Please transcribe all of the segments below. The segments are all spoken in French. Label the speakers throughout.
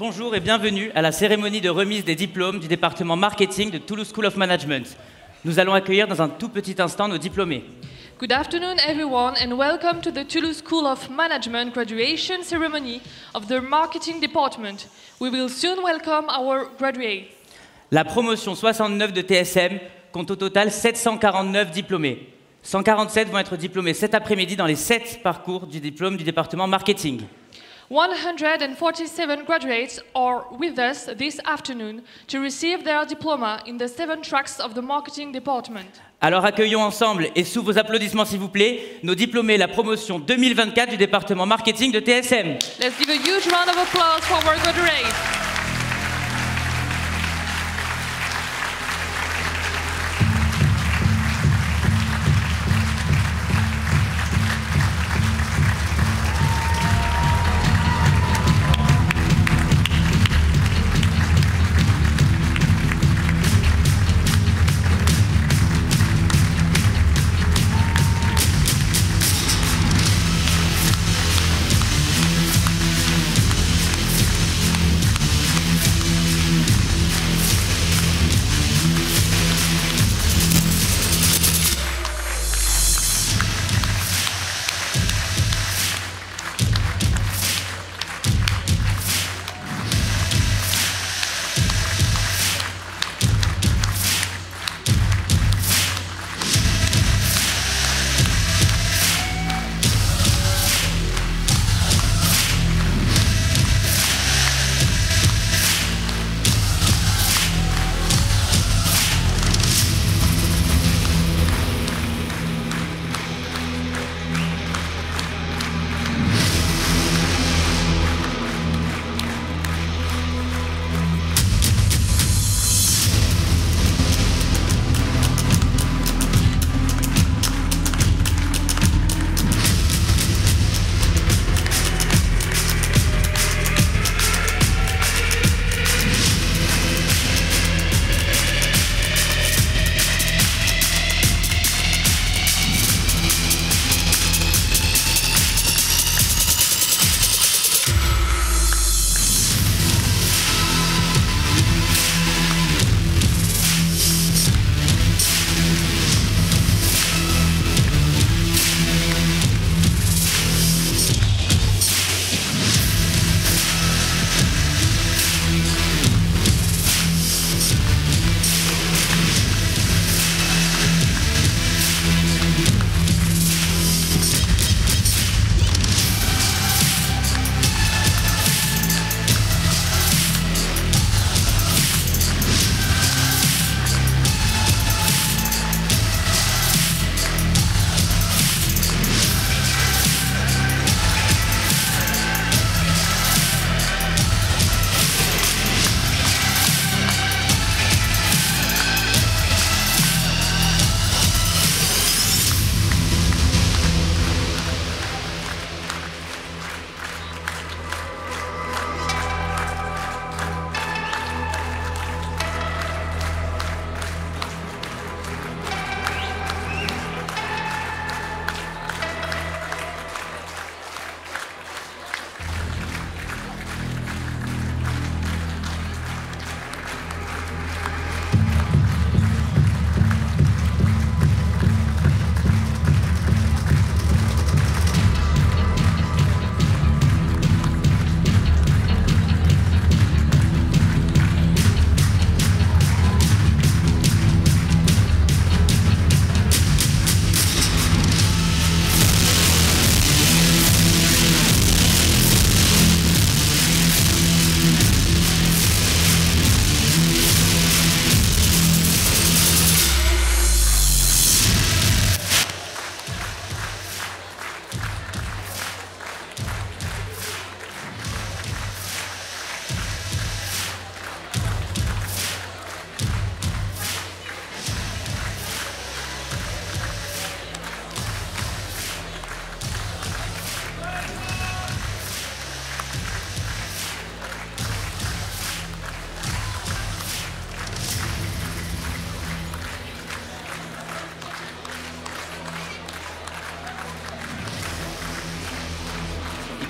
Speaker 1: bonjour et bienvenue à la cérémonie de remise des diplômes du département marketing de Toulouse School of Management. Nous allons accueillir dans un tout petit instant nos diplômés.
Speaker 2: Good afternoon, everyone, and welcome to the Toulouse School of Management graduation ceremony of the marketing department. We will soon welcome our graduates.
Speaker 1: La promotion 69 de TSM compte au total 749 diplômés. 147 vont être diplômés cet après-midi dans les 7 parcours du diplôme du département marketing.
Speaker 2: 147 graduates are with us this afternoon to receive their diploma in the 7 tracks of the marketing department.
Speaker 1: Alors accueillons ensemble, et sous vos applaudissements s'il vous plaît, nos diplômés la promotion 2024 du département marketing de TSM.
Speaker 2: Let's give a huge round of applause for our graduates.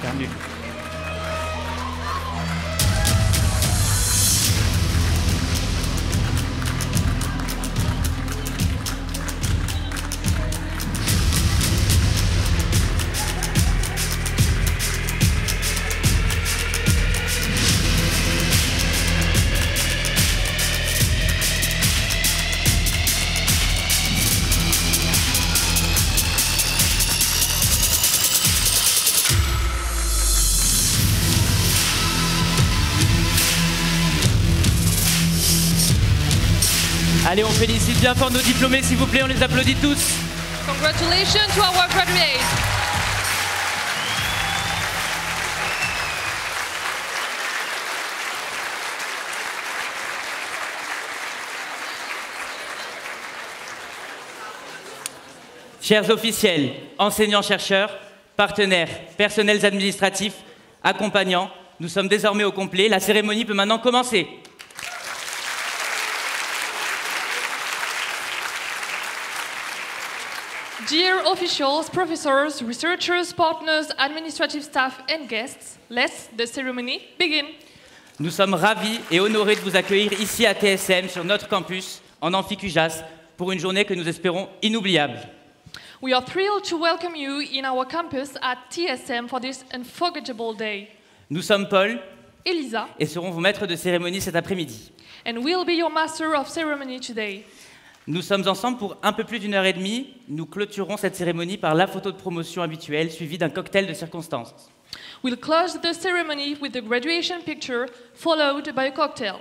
Speaker 1: hyper nul. félicite bien fort nos diplômés, s'il vous plaît, on les applaudit tous.
Speaker 2: Congratulations to our graduates.
Speaker 1: Chers officiels, enseignants-chercheurs, partenaires, personnels administratifs, accompagnants, nous sommes désormais au complet. La cérémonie peut maintenant commencer.
Speaker 2: Dear officials, professors, researchers, partners, administrative staff and guests, let the ceremony begin.
Speaker 1: Nous sommes ravis et honorés de vous accueillir ici à TSM, sur notre campus, en Amphicujas, pour une journée que nous espérons inoubliable.
Speaker 2: We are thrilled to welcome you in our campus at TSM for this unforgettable day.
Speaker 1: Nous sommes Paul
Speaker 2: Elisa,
Speaker 1: et serons vos maîtres de cérémonie cet après-midi.
Speaker 2: and we'll be your master of ceremony today.
Speaker 1: Nous sommes ensemble pour un peu plus d'une heure et demie. Nous clôturerons cette cérémonie par la photo de promotion habituelle, suivie d'un cocktail de circonstances.
Speaker 2: We'll close the ceremony with the graduation picture, followed by a cocktail.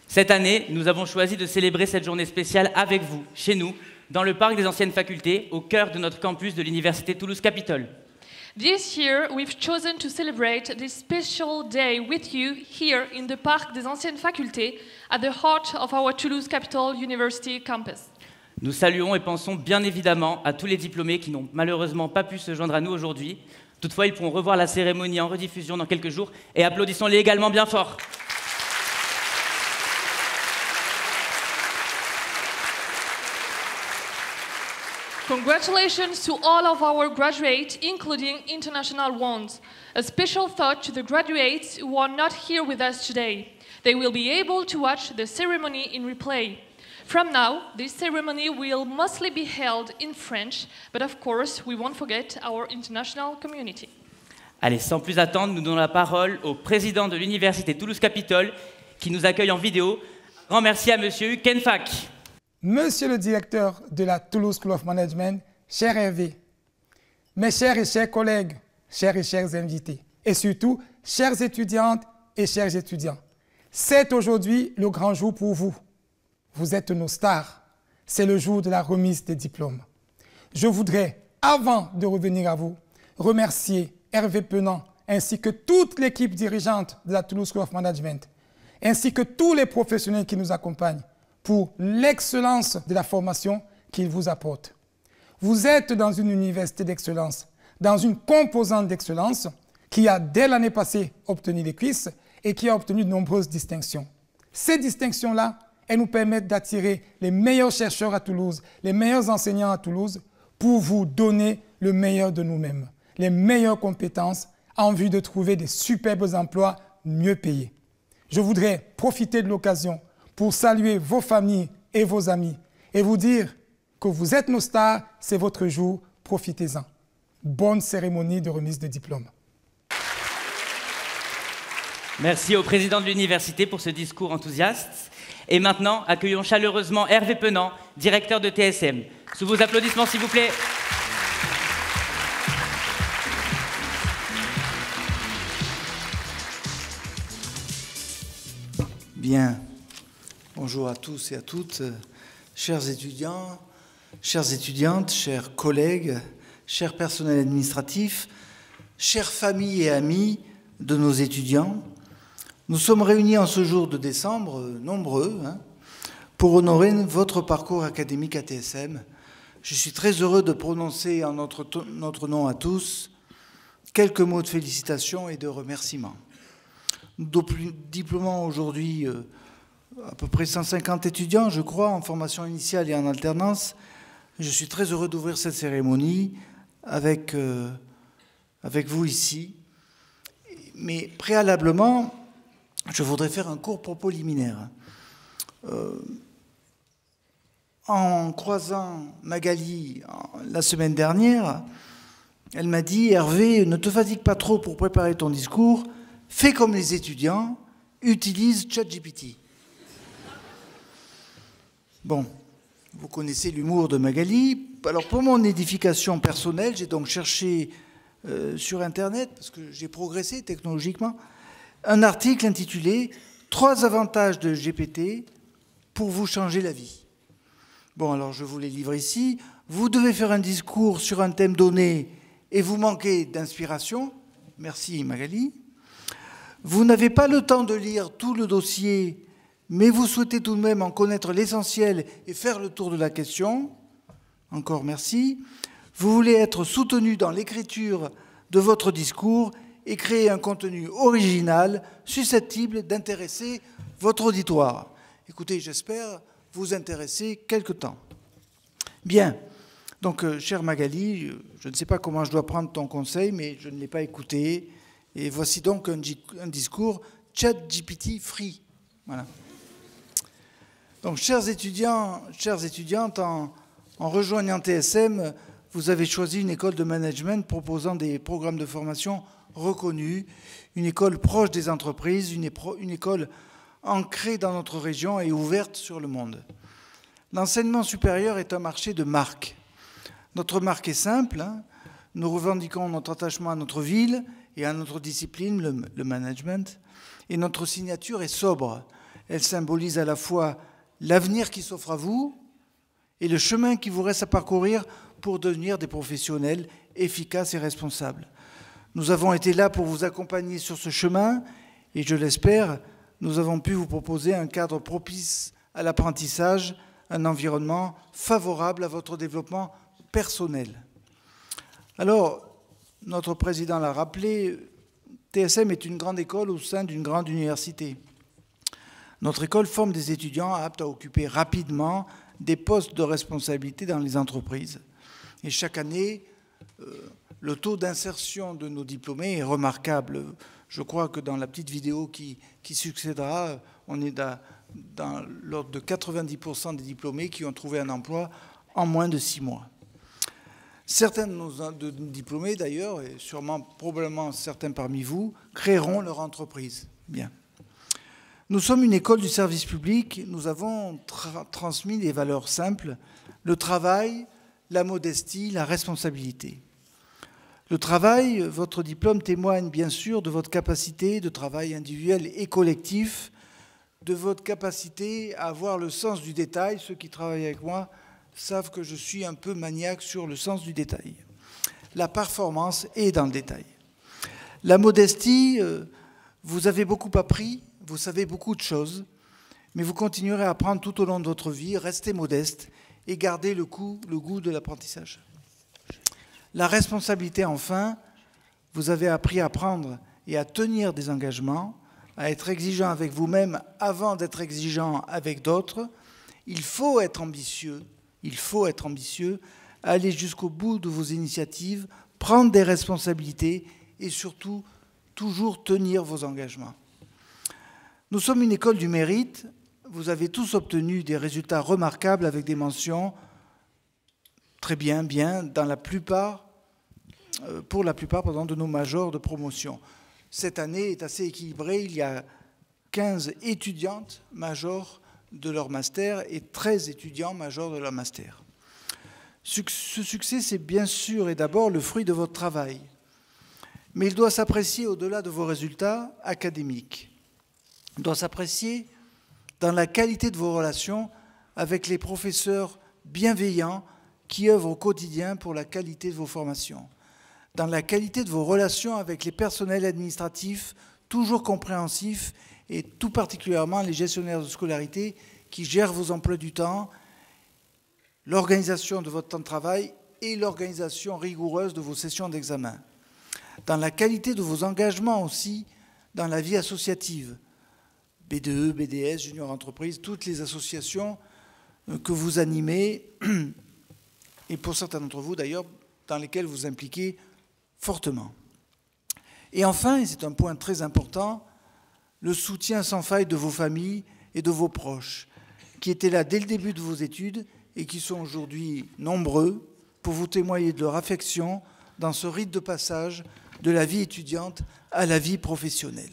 Speaker 1: Cette année, nous avons choisi de célébrer cette journée spéciale avec vous, chez nous, dans le parc des anciennes facultés, au cœur de notre campus de l'Université Toulouse-Capitole.
Speaker 2: This year, we've chosen to celebrate this special day with you here in the Parc des Anciennes Facultés, at the heart of our Toulouse Capital University campus.
Speaker 1: Nous saluons et pensons bien évidemment à tous les diplômés qui n'ont malheureusement pas pu se joindre à nous aujourd'hui. Toutefois, ils pourront revoir la cérémonie en rediffusion dans quelques jours et applaudissons-les également bien fort.
Speaker 2: Congratulations to all of our graduates, including international ones. A special thought to the graduates who are not here with us today. They will be able to watch the ceremony in replay. From now, this ceremony will mostly be held in French, but of course, we won't forget our international community.
Speaker 1: Allez, sans plus attendre, nous donnons la parole au président de l'Université Toulouse-Capitole qui nous accueille en vidéo. Grand merci à Monsieur Hugues Kenfack.
Speaker 3: Monsieur le directeur de la Toulouse School of Management, cher Hervé, mes chers et chers collègues, chers et chers invités, et surtout, chères étudiantes et chers étudiants, c'est aujourd'hui le grand jour pour vous. Vous êtes nos stars. C'est le jour de la remise des diplômes. Je voudrais, avant de revenir à vous, remercier Hervé Penant ainsi que toute l'équipe dirigeante de la Toulouse School of Management, ainsi que tous les professionnels qui nous accompagnent, pour l'excellence de la formation qu'il vous apporte. Vous êtes dans une université d'excellence, dans une composante d'excellence qui a, dès l'année passée, obtenu les cuisses et qui a obtenu de nombreuses distinctions. Ces distinctions-là, elles nous permettent d'attirer les meilleurs chercheurs à Toulouse, les meilleurs enseignants à Toulouse, pour vous donner le meilleur de nous-mêmes, les meilleures compétences en vue de trouver des superbes emplois mieux payés. Je voudrais profiter de l'occasion pour saluer vos familles et vos amis et vous dire que vous êtes nos stars, c'est votre jour, profitez-en. Bonne cérémonie de remise de diplôme.
Speaker 1: Merci au président de l'université pour ce discours enthousiaste. Et maintenant, accueillons chaleureusement Hervé Penant, directeur de TSM. Sous vos applaudissements, s'il vous plaît.
Speaker 4: Bien. Bonjour à tous et à toutes, chers étudiants, chères étudiantes, chers collègues, chers personnels administratifs, chères familles et amis de nos étudiants. Nous sommes réunis en ce jour de décembre, nombreux, pour honorer votre parcours académique à TSM. Je suis très heureux de prononcer en notre nom à tous quelques mots de félicitations et de remerciements. Nous diplômons aujourd'hui à peu près 150 étudiants, je crois, en formation initiale et en alternance. Je suis très heureux d'ouvrir cette cérémonie avec vous ici. Mais préalablement, je voudrais faire un court propos liminaire. En croisant Magali la semaine dernière, elle m'a dit « Hervé, ne te fatigue pas trop pour préparer ton discours, fais comme les étudiants, utilise ChatGPT ». Bon, vous connaissez l'humour de Magali. Alors pour mon édification personnelle, j'ai donc cherché sur Internet, parce que j'ai progressé technologiquement, un article intitulé « 3 avantages de GPT pour vous changer la vie. Bon, alors je vous les livre ici. Vous devez faire un discours sur un thème donné et vous manquez d'inspiration. Merci Magali. Vous n'avez pas le temps de lire tout le dossier, mais vous souhaitez tout de même en connaître l'essentiel et faire le tour de la question. Encore merci. Vous voulez être soutenu dans l'écriture de votre discours et créer un contenu original susceptible d'intéresser votre auditoire. Écoutez, j'espère vous intéresser quelque temps. Bien, donc chère Magali, je ne sais pas comment je dois prendre ton conseil, mais je ne l'ai pas écouté. Et voici donc un discours ChatGPT free. Voilà. Donc, chers étudiants, chères étudiantes, en rejoignant TSM, vous avez choisi une école de management proposant des programmes de formation reconnus, une école proche des entreprises, une école ancrée dans notre région et ouverte sur le monde. L'enseignement supérieur est un marché de marques. Notre marque est simple, hein. Nous revendiquons notre attachement à notre ville et à notre discipline, le management, et notre signature est sobre. Elle symbolise à la fois l'avenir qui s'offre à vous et le chemin qui vous reste à parcourir pour devenir des professionnels efficaces et responsables. Nous avons été là pour vous accompagner sur ce chemin et je l'espère, nous avons pu vous proposer un cadre propice à l'apprentissage, un environnement favorable à votre développement personnel. Alors, notre président l'a rappelé, TSM est une grande école au sein d'une grande université. Notre école forme des étudiants aptes à occuper rapidement des postes de responsabilité dans les entreprises. Et chaque année, le taux d'insertion de nos diplômés est remarquable. Je crois que dans la petite vidéo qui succédera, on est dans l'ordre de 90% des diplômés qui ont trouvé un emploi en moins de 6 mois. Certains de nos diplômés, d'ailleurs, et sûrement, probablement certains parmi vous, créeront leur entreprise. Bien. Nous sommes une école du service public. Nous avons transmis des valeurs simples, le travail, la modestie, la responsabilité. Le travail, votre diplôme témoigne bien sûr de votre capacité de travail individuel et collectif, de votre capacité à avoir le sens du détail. Ceux qui travaillent avec moi savent que je suis un peu maniaque sur le sens du détail. La performance est dans le détail. La modestie, vous avez beaucoup appris, vous savez beaucoup de choses, mais vous continuerez à apprendre tout au long de votre vie, restez modeste et gardez le goût de l'apprentissage. La responsabilité, enfin, vous avez appris à prendre et à tenir des engagements, à être exigeant avec vous-même avant d'être exigeant avec d'autres. Il faut être ambitieux, aller jusqu'au bout de vos initiatives, prendre des responsabilités et surtout, toujours tenir vos engagements. Nous sommes une école du mérite. Vous avez tous obtenu des résultats remarquables avec des mentions très bien, pour la plupart de nos majors de promotion. Cette année est assez équilibrée. Il y a 15 étudiantes majors de leur master et 13 étudiants majors de leur master. Ce succès, c'est bien sûr et d'abord le fruit de votre travail, mais il doit s'apprécier au-delà de vos résultats académiques. Il doit s'apprécier dans la qualité de vos relations avec les professeurs bienveillants qui œuvrent au quotidien pour la qualité de vos formations, dans la qualité de vos relations avec les personnels administratifs toujours compréhensifs et tout particulièrement les gestionnaires de scolarité qui gèrent vos emplois du temps, l'organisation de votre temps de travail et l'organisation rigoureuse de vos sessions d'examen. Dans la qualité de vos engagements aussi dans la vie associative, BDE, BDS, Junior Entreprise, toutes les associations que vous animez, et pour certains d'entre vous d'ailleurs, dans lesquelles vous impliquez fortement. Et enfin, et c'est un point très important, le soutien sans faille de vos familles et de vos proches, qui étaient là dès le début de vos études et qui sont aujourd'hui nombreux pour vous témoigner de leur affection dans ce rite de passage de la vie étudiante à la vie professionnelle.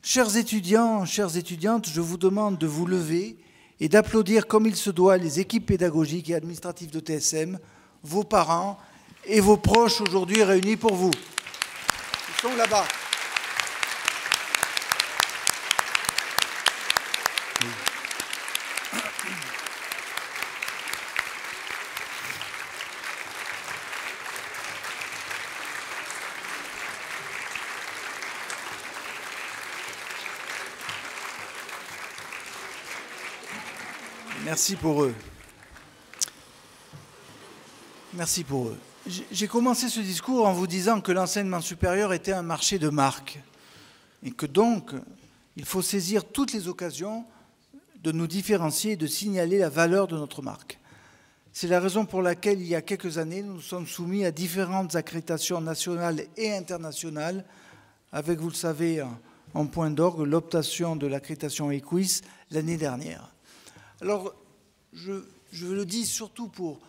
Speaker 4: Chers étudiants, chères étudiantes, je vous demande de vous lever et d'applaudir comme il se doit les équipes pédagogiques et administratives de TSM, vos parents et vos proches aujourd'hui réunis pour vous. Ils sont là-bas. Merci pour eux. Merci pour eux. J'ai commencé ce discours en vous disant que l'enseignement supérieur était un marché de marques et que donc il faut saisir toutes les occasions de nous différencier et de signaler la valeur de notre marque. C'est la raison pour laquelle, il y a quelques années, nous nous sommes soumis à différentes accréditations nationales et internationales, avec, vous le savez, en point d'orgue, l'obtention de l'accréditation EQUIS l'année dernière. Alors, je le dis surtout pour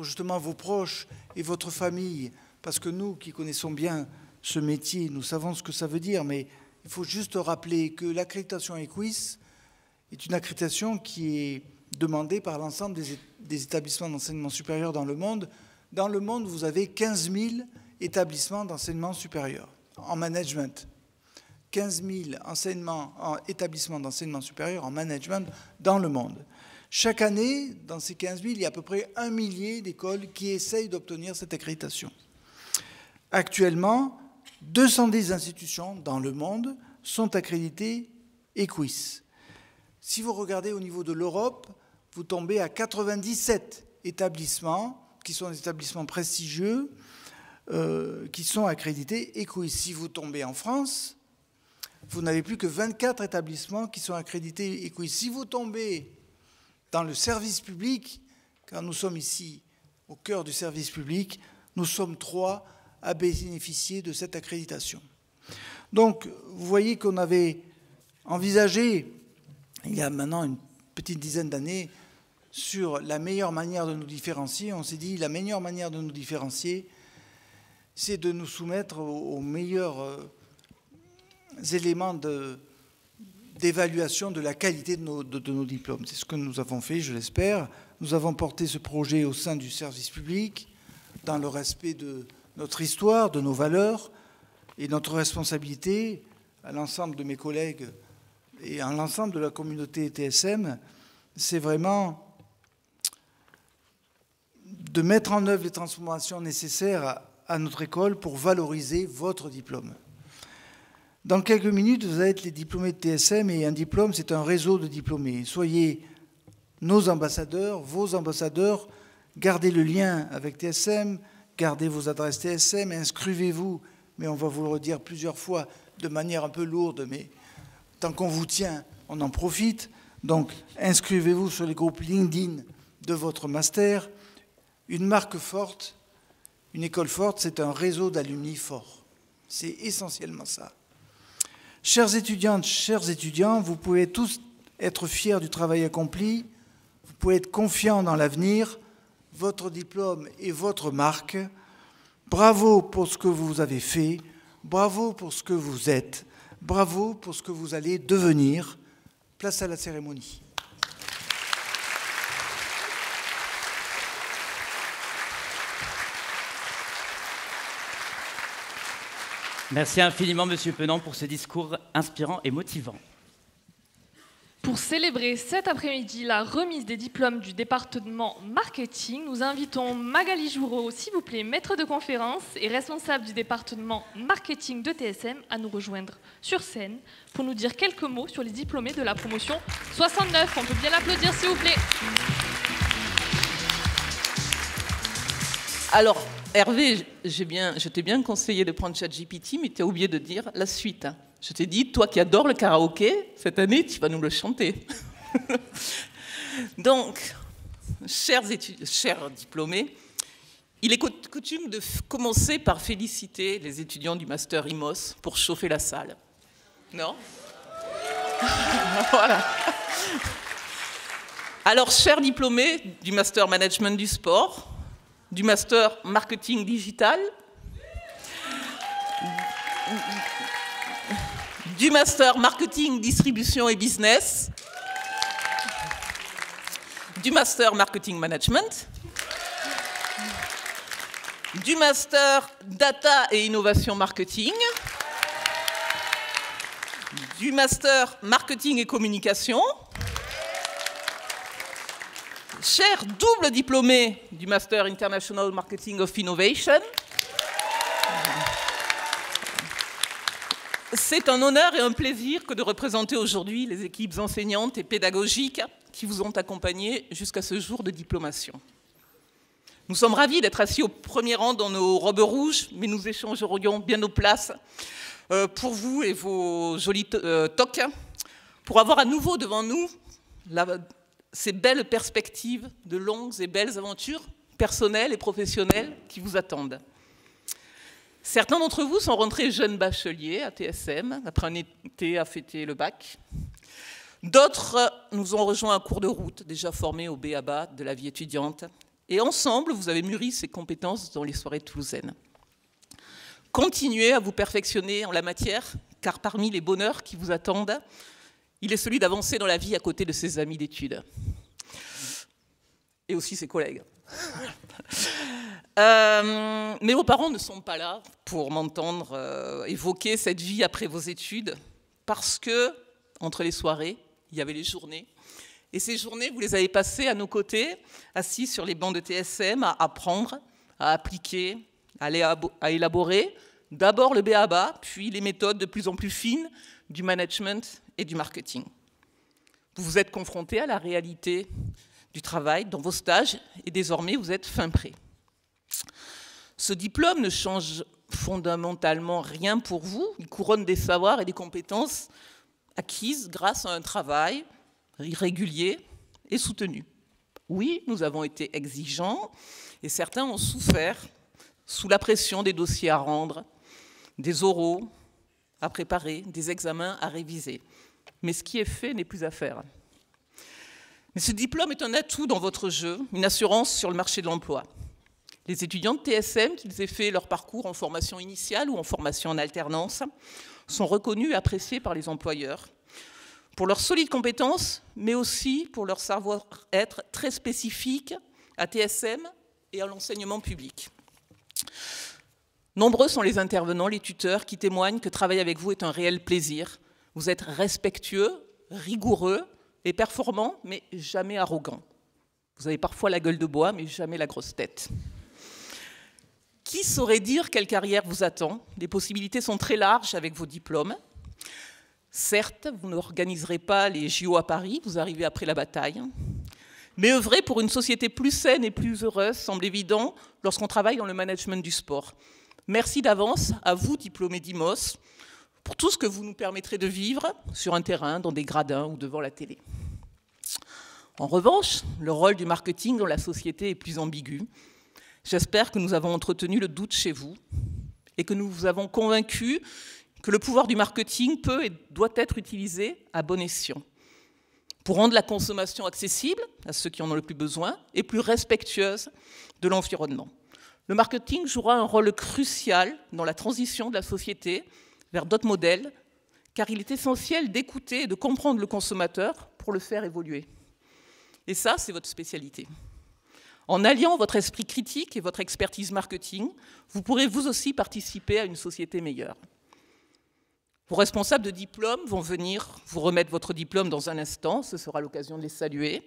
Speaker 4: justement vos proches et votre famille, parce que nous qui connaissons bien ce métier, nous savons ce que ça veut dire, mais il faut juste rappeler que l'accréditation EQUIS est une accréditation qui est demandée par l'ensemble des établissements d'enseignement supérieur dans le monde. Dans le monde, vous avez 15 000 établissements d'enseignement supérieur en management. 15 000 établissements d'enseignement supérieur en management dans le monde. Chaque année, dans ces 15 000, il y a à peu près 1 millier d'écoles qui essayent d'obtenir cette accréditation. Actuellement, 210 institutions dans le monde sont accréditées EQUIS. Si vous regardez au niveau de l'Europe, vous tombez à 97 établissements, qui sont des établissements prestigieux, qui sont accrédités EQUIS. Si vous tombez en France, vous n'avez plus que 24 établissements qui sont accrédités EQUIS. Si vous tombez dans le service public, car nous sommes ici au cœur du service public, nous sommes 3 à bénéficier de cette accréditation. Donc, vous voyez qu'on avait envisagé, il y a maintenant une petite dizaine d'années, sur la meilleure manière de nous différencier. On s'est dit, la meilleure manière de nous différencier, c'est de nous soumettre aux meilleurs éléments d'évaluation de la qualité de nos diplômes. C'est ce que nous avons fait, je l'espère. Nous avons porté ce projet au sein du service public, dans le respect de notre histoire, de nos valeurs, et notre responsabilité à l'ensemble de mes collègues et à l'ensemble de la communauté TSM, c'est vraiment de mettre en œuvre les transformations nécessaires à notre école pour valoriser votre diplôme. Dans quelques minutes, vous allez être les diplômés de TSM, et un diplôme, c'est un réseau de diplômés. Soyez nos ambassadeurs, vos ambassadeurs, gardez le lien avec TSM, gardez vos adresses TSM, inscrivez-vous, mais on va vous le redire plusieurs fois de manière un peu lourde, mais tant qu'on vous tient, on en profite. Donc, inscrivez-vous sur les groupes LinkedIn de votre master. Une marque forte, une école forte, c'est un réseau d'alumni fort. C'est essentiellement ça. Chères étudiantes, chers étudiants, vous pouvez tous être fiers du travail accompli, vous pouvez être confiants dans l'avenir, votre diplôme et votre marque. Bravo pour ce que vous avez fait, bravo pour ce que vous êtes, bravo pour ce que vous allez devenir. Place à la cérémonie.
Speaker 1: Merci infiniment, Monsieur Penant, pour ce discours inspirant et motivant.
Speaker 2: Pour célébrer cet après-midi la remise des diplômes du département marketing, nous invitons Magali Joureau, s'il vous plaît, maître de conférence et responsable du département marketing de TSM, à nous rejoindre sur scène pour nous dire quelques mots sur les diplômés de la promotion 69. On peut bien l'applaudir, s'il vous plaît.
Speaker 5: Alors, Hervé, je t'ai bien conseillé de prendre ChatGPT, mais tu as oublié de dire la suite. Je t'ai dit, toi qui adores le karaoké, cette année, tu vas nous le chanter. Donc, chers diplômés, il est coutume de commencer par féliciter les étudiants du Master IMOS pour chauffer la salle. Non? Voilà. Alors, chers diplômés du Master Management du Sport, du Master Marketing Digital, du Master Marketing Distribution et Business, du Master Marketing Management, du Master Data et Innovation Marketing, du Master Marketing et Communication, chers double diplômés du Master International Marketing of Innovation, C'est un honneur et un plaisir que de représenter aujourd'hui les équipes enseignantes et pédagogiques qui vous ont accompagnés jusqu'à ce jour de diplomation. Nous sommes ravis d'être assis au premier rang dans nos robes rouges, mais nous échangerions bien nos places pour vous et vos jolis toques, pour avoir à nouveau devant nous ces belles perspectives de longues et belles aventures personnelles et professionnelles qui vous attendent. Certains d'entre vous sont rentrés jeunes bacheliers à TSM, après un été à fêter le bac. D'autres nous ont rejoints à cours de route, déjà formés au b.a.-ba de la vie étudiante. Et ensemble, vous avez mûri ces compétences dans les soirées toulousaines. Continuez à vous perfectionner en la matière, car parmi les bonheurs qui vous attendent, il est celui d'avancer dans la vie à côté de ses amis d'études. Et aussi ses collègues. Mais vos parents ne sont pas là pour m'entendre évoquer cette vie après vos études, parce que, entre les soirées, il y avait les journées. Et ces journées, vous les avez passées à nos côtés, assis sur les bancs de TSM, à apprendre, à appliquer, à élaborer d'abord le b.a.-ba, puis les méthodes de plus en plus fines du management et du marketing. Vous vous êtes confrontés à la réalité du travail dans vos stages et désormais vous êtes fin prêt. Ce diplôme ne change fondamentalement rien pour vous. Il couronne des savoirs et des compétences acquises grâce à un travail régulier et soutenu. Oui, nous avons été exigeants et certains ont souffert sous la pression des dossiers à rendre, des oraux à préparer, des examens à réviser. Mais ce qui est fait n'est plus à faire. Mais ce diplôme est un atout dans votre jeu, une assurance sur le marché de l'emploi. Les étudiants de TSM, qu'ils aient fait leur parcours en formation initiale ou en formation en alternance, sont reconnus et appréciés par les employeurs pour leurs solides compétences, mais aussi pour leur savoir-être très spécifique à TSM et à l'enseignement public. Nombreux sont les intervenants, les tuteurs qui témoignent que travailler avec vous est un réel plaisir. Vous êtes respectueux, rigoureux et performants, mais jamais arrogants. Vous avez parfois la gueule de bois, mais jamais la grosse tête. Qui saurait dire quelle carrière vous attend? Les possibilités sont très larges avec vos diplômes. Certes, vous n'organiserez pas les JO à Paris, vous arrivez après la bataille. Mais œuvrer pour une société plus saine et plus heureuse semble évident lorsqu'on travaille dans le management du sport. Merci d'avance à vous, diplômés d'IMOS, pour tout ce que vous nous permettrez de vivre sur un terrain, dans des gradins ou devant la télé. En revanche, le rôle du marketing dans la société est plus ambigu. J'espère que nous avons entretenu le doute chez vous et que nous vous avons convaincu que le pouvoir du marketing peut et doit être utilisé à bon escient pour rendre la consommation accessible à ceux qui en ont le plus besoin et plus respectueuse de l'environnement. Le marketing jouera un rôle crucial dans la transition de la société vers d'autres modèles, car il est essentiel d'écouter et de comprendre le consommateur pour le faire évoluer. Et ça, c'est votre spécialité. En alliant votre esprit critique et votre expertise marketing, vous pourrez vous aussi participer à une société meilleure. Vos responsables de diplôme vont venir vous remettre votre diplôme dans un instant, ce sera l'occasion de les saluer.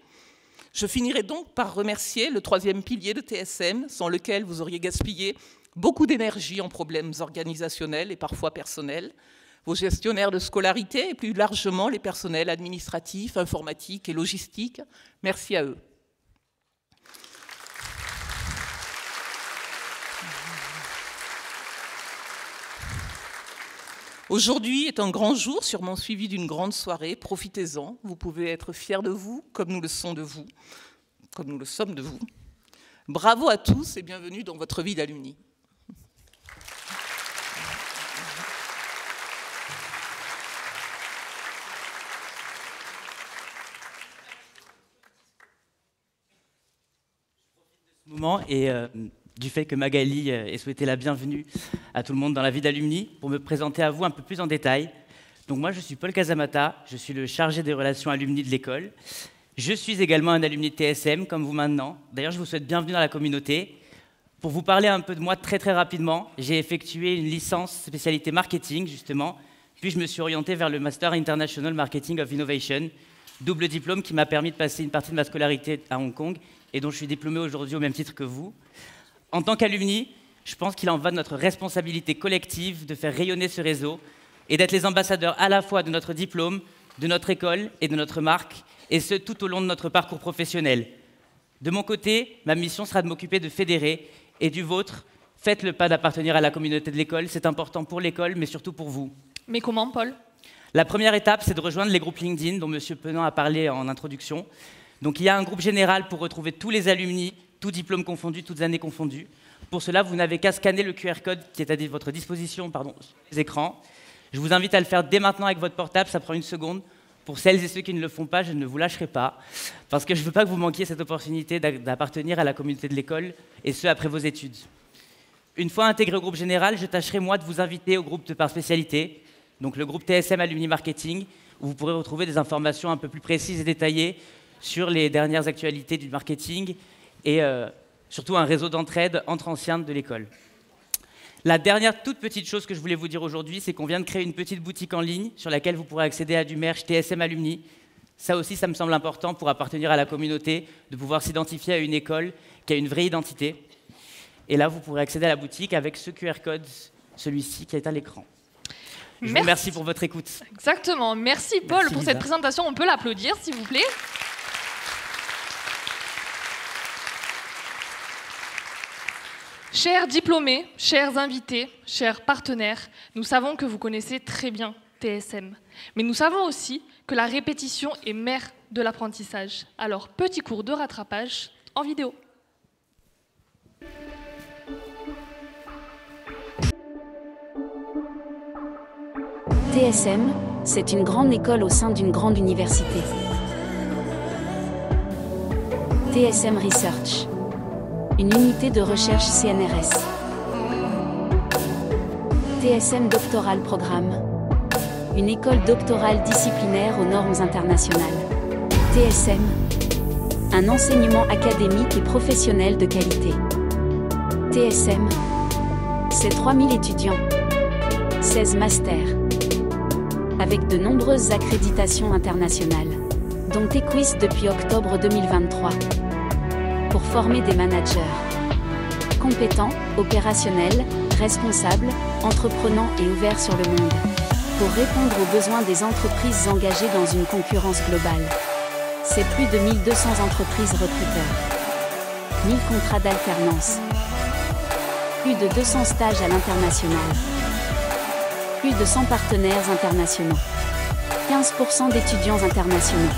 Speaker 5: Je finirai donc par remercier le troisième pilier de TSM, sans lequel vous auriez gaspillé beaucoup d'énergie en problèmes organisationnels et parfois personnels, vos gestionnaires de scolarité et plus largement les personnels administratifs, informatiques et logistiques. Merci à eux. Aujourd'hui est un grand jour, sûrement suivi d'une grande soirée. Profitez-en. Vous pouvez être fiers de vous, comme nous le sommes de vous. Comme nous le sommes de vous. Bravo à tous et bienvenue dans votre vie d'alumni.
Speaker 1: Moment et du fait que Magali ait souhaité la bienvenue à tout le monde dans la vie d'alumni, pour me présenter à vous un peu plus en détail. Donc moi, je suis Paul Casamata, je suis le chargé des relations alumni de l'école. Je suis également un alumni de TSM, comme vous maintenant. D'ailleurs, je vous souhaite bienvenue dans la communauté. Pour vous parler un peu de moi très rapidement, j'ai effectué une licence spécialité marketing, justement, puis je me suis orienté vers le Master International Marketing of Innovation, double diplôme qui m'a permis de passer une partie de ma scolarité à Hong Kong et dont je suis diplômé aujourd'hui au même titre que vous. En tant qu'alumni, je pense qu'il en va de notre responsabilité collective de faire rayonner ce réseau et d'être les ambassadeurs à la fois de notre diplôme, de notre école et de notre marque, et ce, tout au long de notre parcours professionnel. De mon côté, ma mission sera de m'occuper de fédérer, et du vôtre, faites le pas d'appartenir à la communauté de l'école, c'est important pour l'école, mais surtout pour vous.
Speaker 2: Mais comment, Paul?
Speaker 1: La première étape, c'est de rejoindre les groupes LinkedIn, dont M. Penant a parlé en introduction. Donc il y a un groupe général pour retrouver tous les alumni, tous diplômes confondus, toutes années confondues. Pour cela, vous n'avez qu'à scanner le QR code qui est à votre disposition sur les écrans. Je vous invite à le faire dès maintenant avec votre portable, ça prend 1 seconde. Pour celles et ceux qui ne le font pas, je ne vous lâcherai pas, parce que je ne veux pas que vous manquiez cette opportunité d'appartenir à la communauté de l'école, et ce, après vos études. Une fois intégré au groupe général, je tâcherai, moi, de vous inviter au groupe de par spécialité, donc le groupe TSM Alumni Marketing, où vous pourrez retrouver des informations un peu plus précises et détaillées sur les dernières actualités du marketing, et surtout un réseau d'entraide entre anciens de l'école. La dernière toute petite chose que je voulais vous dire aujourd'hui, c'est qu'on vient de créer une petite boutique en ligne sur laquelle vous pourrez accéder à du merch TSM Alumni. Ça aussi, ça me semble important pour appartenir à la communauté, de pouvoir s'identifier à une école qui a une vraie identité. Et là, vous pourrez accéder à la boutique avec ce QR code, celui-ci qui est à l'écran. Je vous remercie pour votre écoute.
Speaker 2: Exactement. Merci Paul
Speaker 1: Merci,
Speaker 2: pour
Speaker 1: Lisa.
Speaker 2: cette présentation. On peut l'applaudir, s'il vous plaît. Chers diplômés, chers invités, chers partenaires, nous savons que vous connaissez très bien TSM. Mais nous savons aussi que la répétition est mère de l'apprentissage. Alors, petit cours de rattrapage en vidéo.
Speaker 6: TSM, c'est une grande école au sein d'une grande université. TSM Research, une unité de recherche CNRS. TSM Doctoral Programme, une école doctorale disciplinaire aux normes internationales. TSM, un enseignement académique et professionnel de qualité. TSM, c'est 3000 étudiants, 16 masters, avec de nombreuses accréditations internationales, dont TEQUIS depuis octobre 2023, pour former des managers compétents, opérationnels, responsables, entreprenants et ouverts sur le monde, pour répondre aux besoins des entreprises engagées dans une concurrence globale. C'est plus de 1200 entreprises recruteurs, 1000 contrats d'alternance, plus de 200 stages à l'international, plus de 100 partenaires internationaux, 15% d'étudiants internationaux.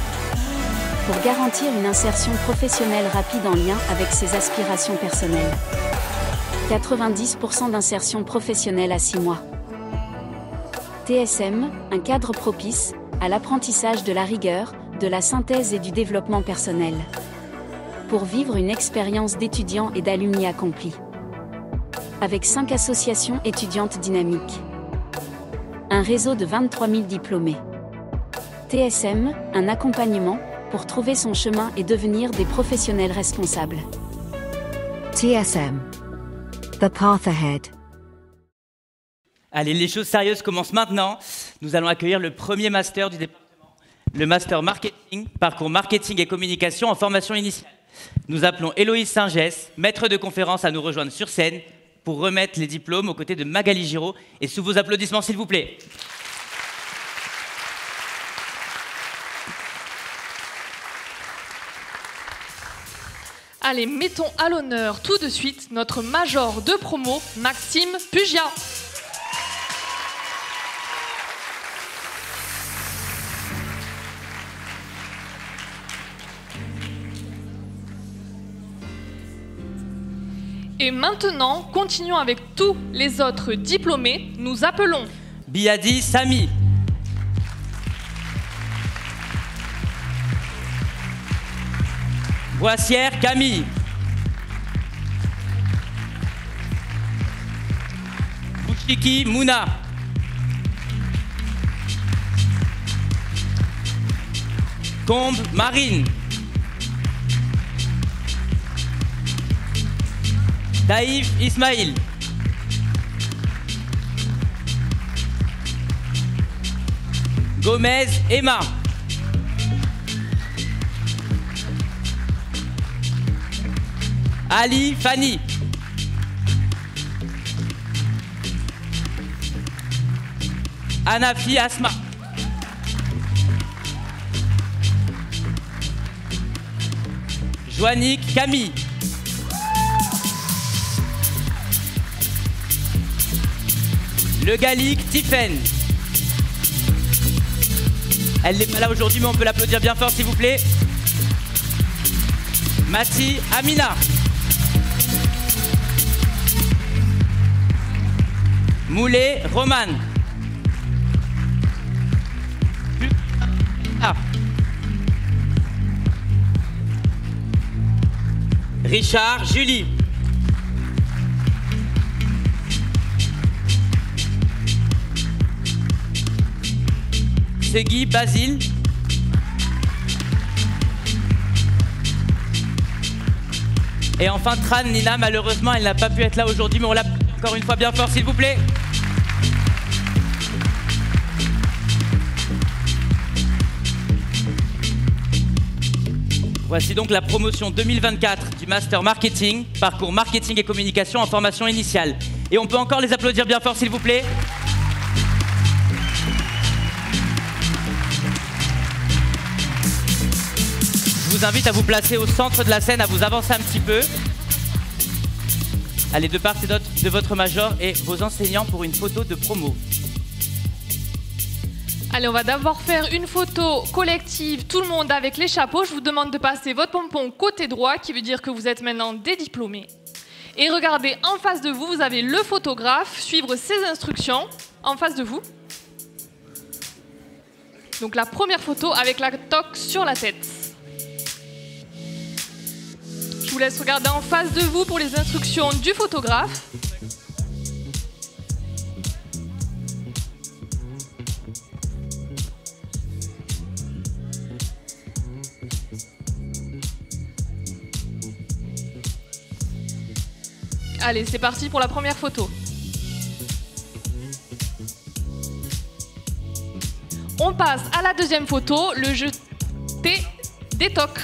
Speaker 6: Pour garantir une insertion professionnelle rapide en lien avec ses aspirations personnelles. 90% d'insertion professionnelle à 6 mois. TSM, un cadre propice à l'apprentissage de la rigueur, de la synthèse et du développement personnel. Pour vivre une expérience d'étudiant et d'alumni accompli. Avec 5 associations étudiantes dynamiques. Un réseau de 23 000 diplômés. TSM, un accompagnement pour trouver son chemin et devenir des professionnels responsables.
Speaker 7: TSM. The path ahead.
Speaker 1: Allez, les choses sérieuses commencent maintenant. Nous allons accueillir le premier master du département, le master marketing, parcours marketing et communication en formation initiale. Nous appelons Héloïse Saint-Gess, maître de conférence, à nous rejoindre sur scène pour remettre les diplômes aux côtés de Magali Giraud. Et sous vos applaudissements, s'il vous plaît.
Speaker 2: Allez, mettons à l'honneur tout de suite notre major de promo, Maxime Pugia. Et maintenant, continuons avec tous les autres diplômés. Nous appelons
Speaker 1: Biadi Sami. Boissière Camille. Bouchiki Mouna. Combe Marine. Taïf Ismail. Gomez Emma. Ali Fanny. Anafi Asma. Joannick Camille. Le Gallic Tiffaine. Elle n'est pas là aujourd'hui, mais on peut l'applaudir bien fort, s'il vous plaît. Mati Amina. Moulet Roman. Ah. Richard Julie. Segui Basile. Et enfin Tran Nina, malheureusement elle n'a pas pu être là aujourd'hui, mais on l'applaudit encore une fois bien fort s'il vous plaît. Voici donc la promotion 2024 du Master Marketing, parcours marketing et communication en formation initiale. Et on peut encore les applaudir bien fort s'il vous plaît. Je vous invite à vous placer au centre de la scène, à vous avancer un petit peu. Allez de part et d'autre de votre major et vos enseignants pour une photo de promo.
Speaker 2: Allez, on va d'abord faire une photo collective, tout le monde avec les chapeaux. Je vous demande de passer votre pompon côté droit, qui veut dire que vous êtes maintenant des diplômés. Et regardez, en face de vous, vous avez le photographe, suivre ses instructions, en face de vous. Donc la première photo avec la toque sur la tête. Je vous laisse regarder en face de vous pour les instructions du photographe. Allez, c'est parti pour la première photo. On passe à la deuxième photo, le jeter des toques.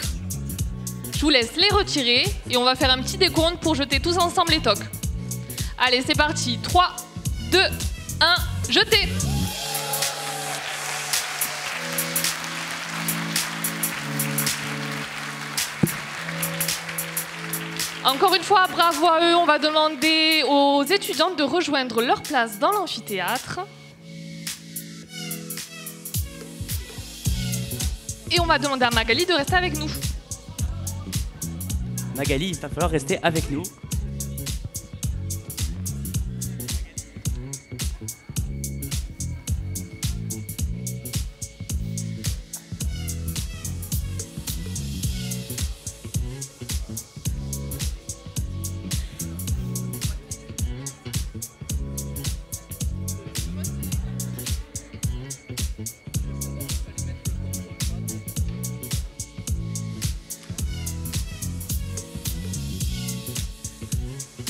Speaker 2: Je vous laisse les retirer et on va faire un petit décompte pour jeter tous ensemble les toques. Allez, c'est parti. 3, 2, 1, jetez! Encore une fois, bravo à eux. On va demander aux étudiantes de rejoindre leur place dans l'amphithéâtre. Et on va demander à Magali de rester avec nous.
Speaker 1: Magali, il va falloir rester avec nous.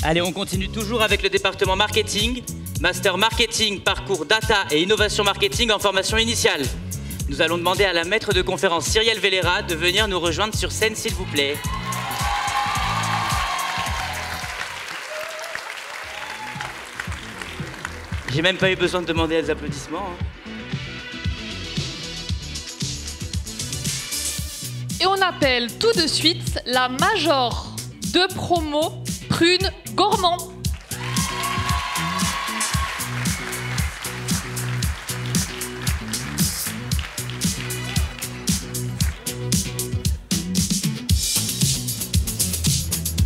Speaker 1: Allez, on continue toujours avec le département marketing, master marketing, parcours data et innovation marketing en formation initiale. Nous allons demander à la maître de conférence Cyrielle Vélera de venir nous rejoindre sur scène s'il vous plaît. J'ai même pas eu besoin de demander des applaudissements.
Speaker 2: Et on appelle tout de suite la major de promo Prune Gourmand.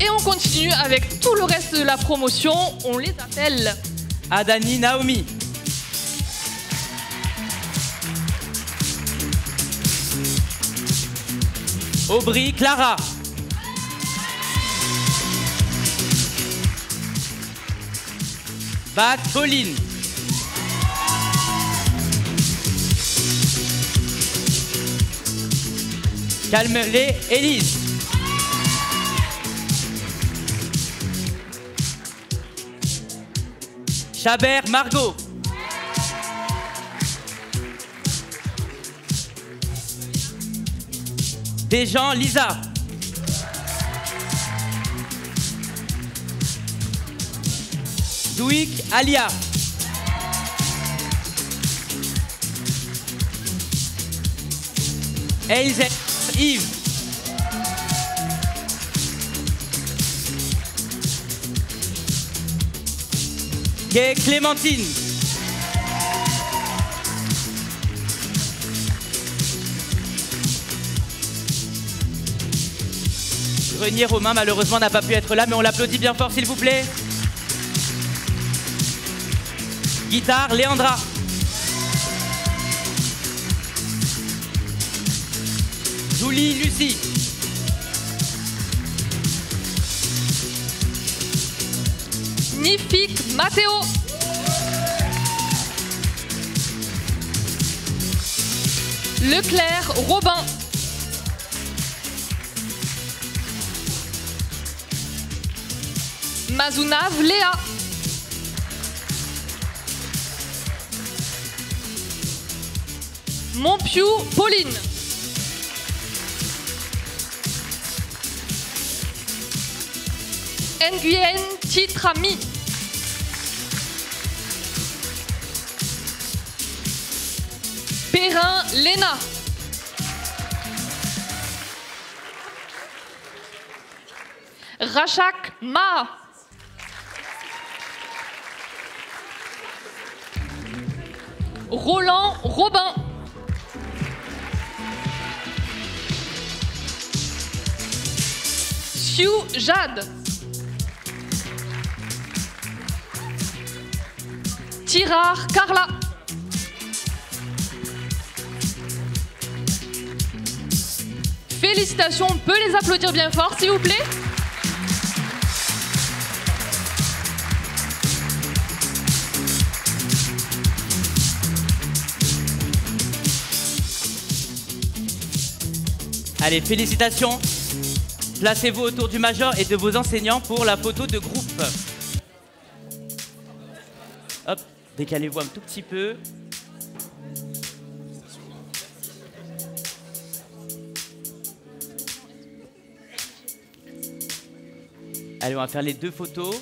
Speaker 2: Et on continue avec tout le reste de la promotion. On les appelle
Speaker 1: Adani Naomi. Aubry Clara. Bat Pauline. Calmelé Élise. Chabert Margot. Desjans Lisa. Douic Alia. Hazel, Yves. Clémentine. Grenier Romain, malheureusement, n'a pas pu être là, mais on l'applaudit bien fort, s'il vous plaît. Guitare, Léandra. Julie, Lucie.
Speaker 2: Nifik, Mathéo. Leclerc, Robin. Mazounav, Léa. Montpiou, Pauline. Nguyen, Titrami. Perrin, Léna. Rachak, Ma. Roland, Robin. Sioux, Jade. Tirard, Carla. Félicitations, on peut les applaudir bien fort, s'il vous plaît.
Speaker 1: Allez, félicitations. Placez-vous autour du major et de vos enseignants pour la photo de groupe. Hop, décalez-vous un tout petit peu. Allez, on va faire les deux photos.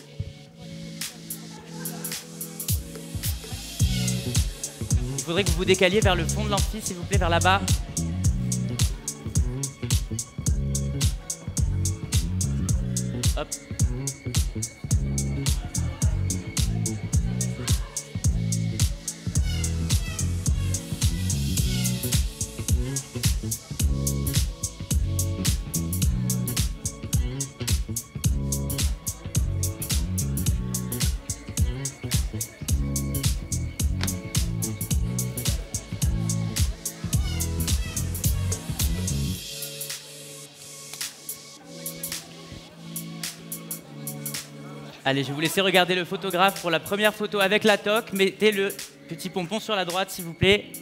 Speaker 1: Il faudrait que vous vous décaliez vers le fond de l'amphi, s'il vous plaît, vers là-bas. Hop. Allez, je vais vous laisser regarder le photographe pour la première photo avec la toque. Mettez le petit pompon sur la droite, s'il vous plaît.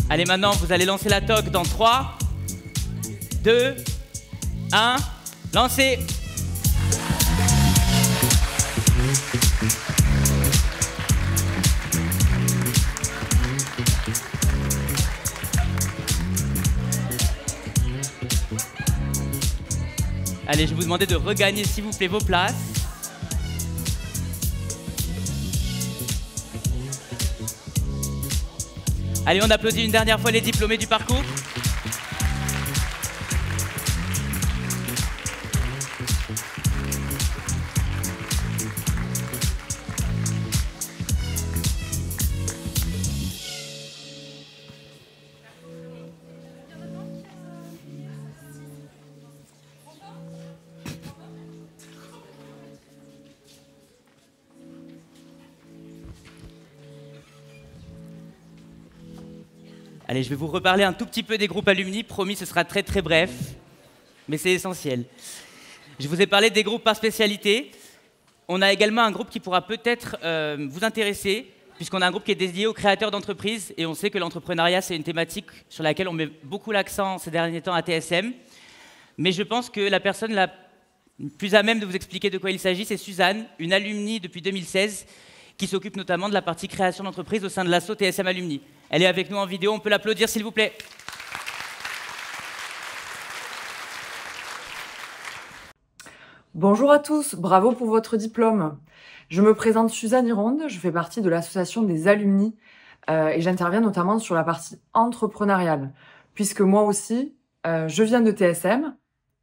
Speaker 1: Allez, maintenant, vous allez lancer la toque dans 3, 2, 1, lancez! Allez, je vais vous demander de regagner, s'il vous plaît, vos places. Allez, on applaudit une dernière fois les diplômés du parcours. Allez, je vais vous reparler un tout petit peu des groupes alumni. Promis, ce sera très très bref, mais c'est essentiel. Je vous ai parlé des groupes par spécialité. On a également un groupe qui pourra peut-être vous intéresser, puisqu'on a un groupe qui est dédié aux créateurs d'entreprises, et on sait que l'entrepreneuriat, c'est une thématique sur laquelle on met beaucoup l'accent ces derniers temps à TSM. Mais je pense que la personne la plus à même de vous expliquer de quoi il s'agit, c'est Suzanne, une alumni depuis 2016, qui s'occupe notamment de la partie création d'entreprise au sein de l'asso TSM Alumni. Elle est avec nous en vidéo, on peut l'applaudir s'il vous plaît.
Speaker 8: Bonjour à tous, bravo pour votre diplôme. Je me présente Suzanne Ironde, je fais partie de l'association des alumni et j'interviens notamment sur la partie entrepreneuriale, puisque moi aussi, je viens de TSM,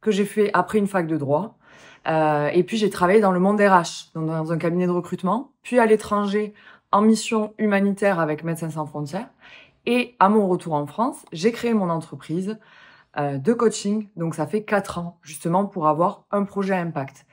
Speaker 8: que j'ai fait après une fac de droit, et puis j'ai travaillé dans le monde RH, dans un cabinet de recrutement, puis à l'étranger en mission humanitaire avec Médecins sans frontières, et à mon retour en France, j'ai créé mon entreprise de coaching, donc ça fait 4 ans, justement pour avoir un projet à impact.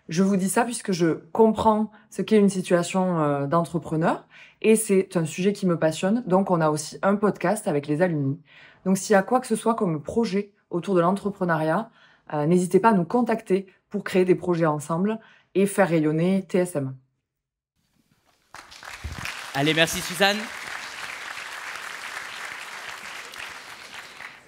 Speaker 8: Je vous dis ça puisque je comprends ce qu'est une situation d'entrepreneur et c'est un sujet qui me passionne. Donc, on a aussi un podcast avec les alumni. Donc, s'il y a quoi que ce soit comme projet autour de l'entrepreneuriat, n'hésitez pas à nous contacter pour créer des projets ensemble et faire rayonner TSM.
Speaker 1: Allez, merci Suzanne.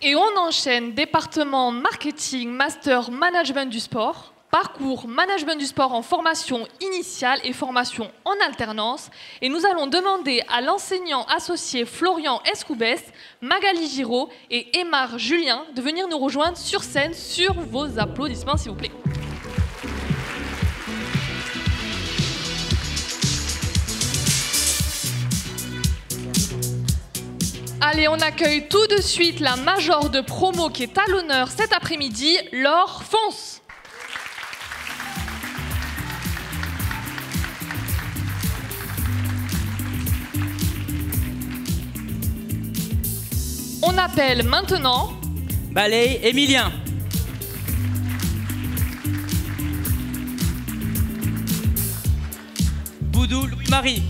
Speaker 2: Et on enchaîne département marketing, master management du sport, parcours management du sport en formation initiale et formation en alternance. Et nous allons demander à l'enseignant associé Florian Escoubès, Magali Giraud et Aymar Julien de venir nous rejoindre sur scène sur vos applaudissements, s'il vous plaît. Allez, on accueille tout de suite la major de promo qui est à l'honneur cet après-midi, Laure Fonce. On appelle maintenant
Speaker 1: Ballet Emilien. Boudou Louis-Marie.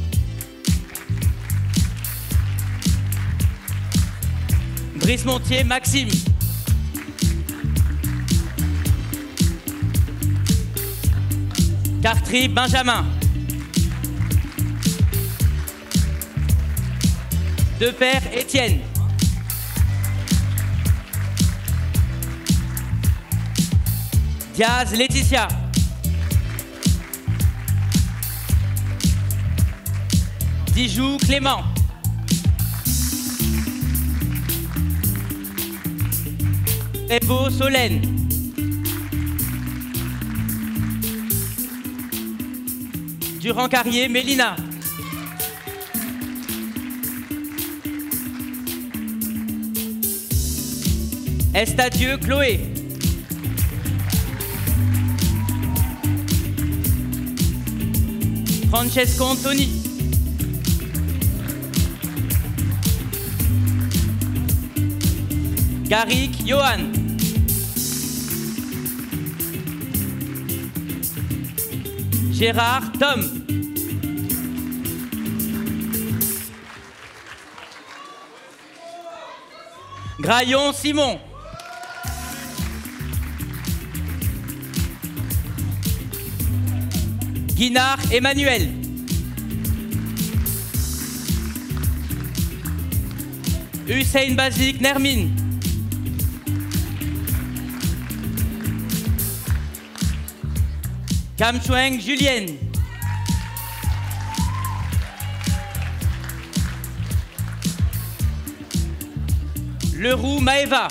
Speaker 1: Brice Montier Maxime. Cartry Benjamin. Depère Étienne. Diaz Laetitia. Dijoux Clément. Evo Solène. Durand-Carrier Mélina. Estadieux Chloé. Francesco Anthony. Garrick Johan. Gérard Tom. Graillon Simon. Guinard Emmanuel. Hussein Bazik Nermine. Cam Choueng Julienne. Leroux Maëva.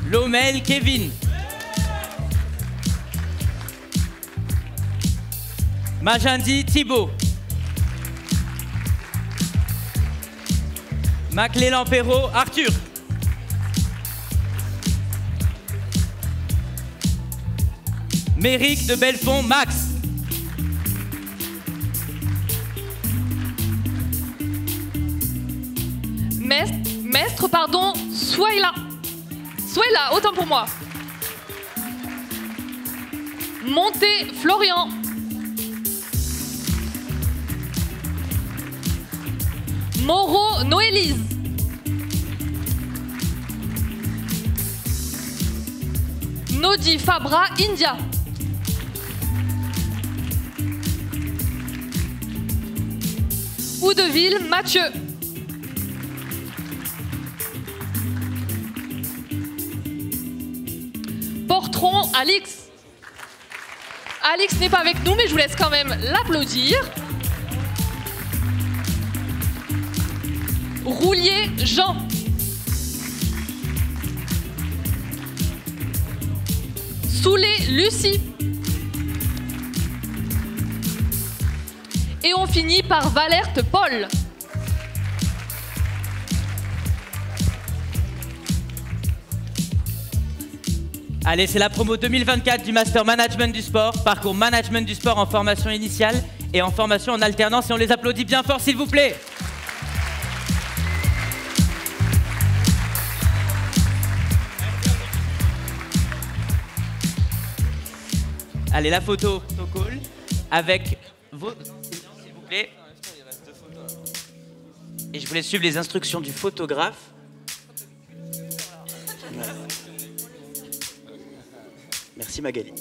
Speaker 1: Lomel Kevin. Majandi Thibault. Maclé-Lampéro Arthur. Méric de Belfond Max.
Speaker 2: Mestre, pardon, Souaïla. Souaïla, autant pour moi. Monté Florian. Moreau Noélise. Nodi Fabra India. Oudeville Mathieu. Portron Alix. Alix n'est pas avec nous, mais je vous laisse quand même l'applaudir. Roulier Jean. Soulé Lucie. Et on finit par Valerte Paul.
Speaker 1: Allez, c'est la promo 2024 du Master Management du Sport, parcours Management du Sport en formation initiale et en formation en alternance. Et on les applaudit bien fort, s'il vous plaît. Allez, la photo, protocole, avec vos enseignants, s'il vous plaît. Et je voulais suivre les instructions du photographe. Merci Magali.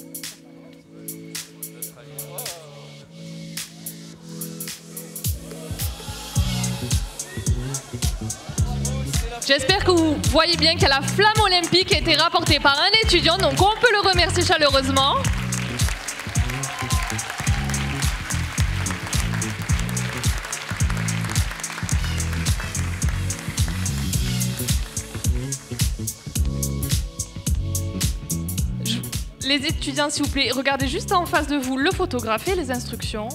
Speaker 2: J'espère que vous voyez bien que la flamme olympique a été rapportée par un étudiant, donc on peut le remercier chaleureusement. Les étudiants, s'il vous plaît, regardez juste en face de vous le photographe et les instructions.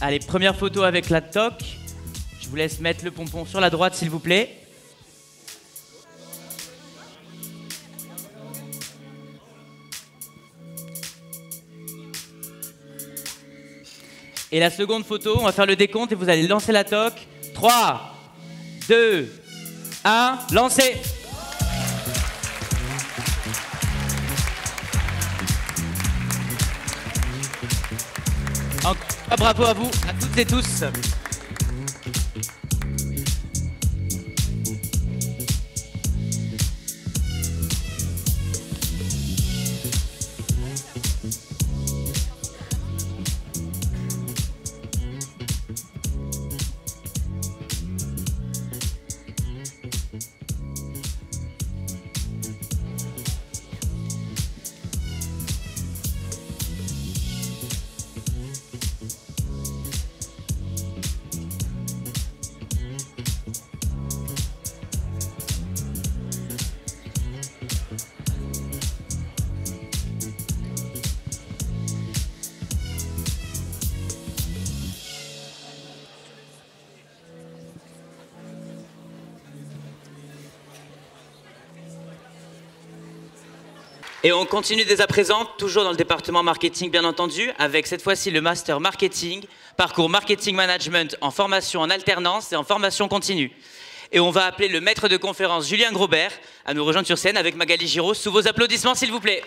Speaker 1: Allez, première photo avec la toque. Je vous laisse mettre le pompon sur la droite, s'il vous plaît. Et la seconde photo, on va faire le décompte et vous allez lancer la toque. 3, 2, 1, lancez! Encore bravo à vous, à toutes et tous. Et on continue dès à présent, toujours dans le département marketing bien entendu, avec cette fois-ci le Master Marketing, parcours Marketing Management en formation en alternance et en formation continue. Et on va appeler le maître de conférence Julien Grobert à nous rejoindre sur scène avec Magali Giraud. Sous vos applaudissements s'il vous plaît.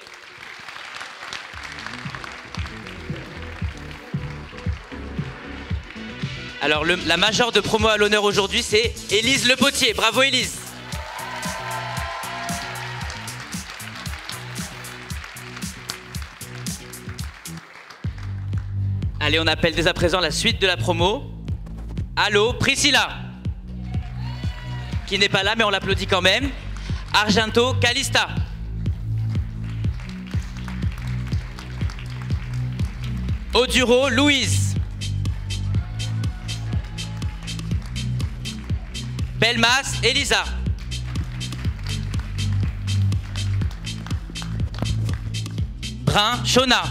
Speaker 1: Alors la majeure de promo à l'honneur aujourd'hui c'est Élise Lepotier. Bravo Élise. Allez, on appelle dès à présent la suite de la promo. Allô, Priscilla. Qui n'est pas là, mais on l'applaudit quand même. Argento Calista. Oduro Louise. Belmas Elisa. Brun Shona.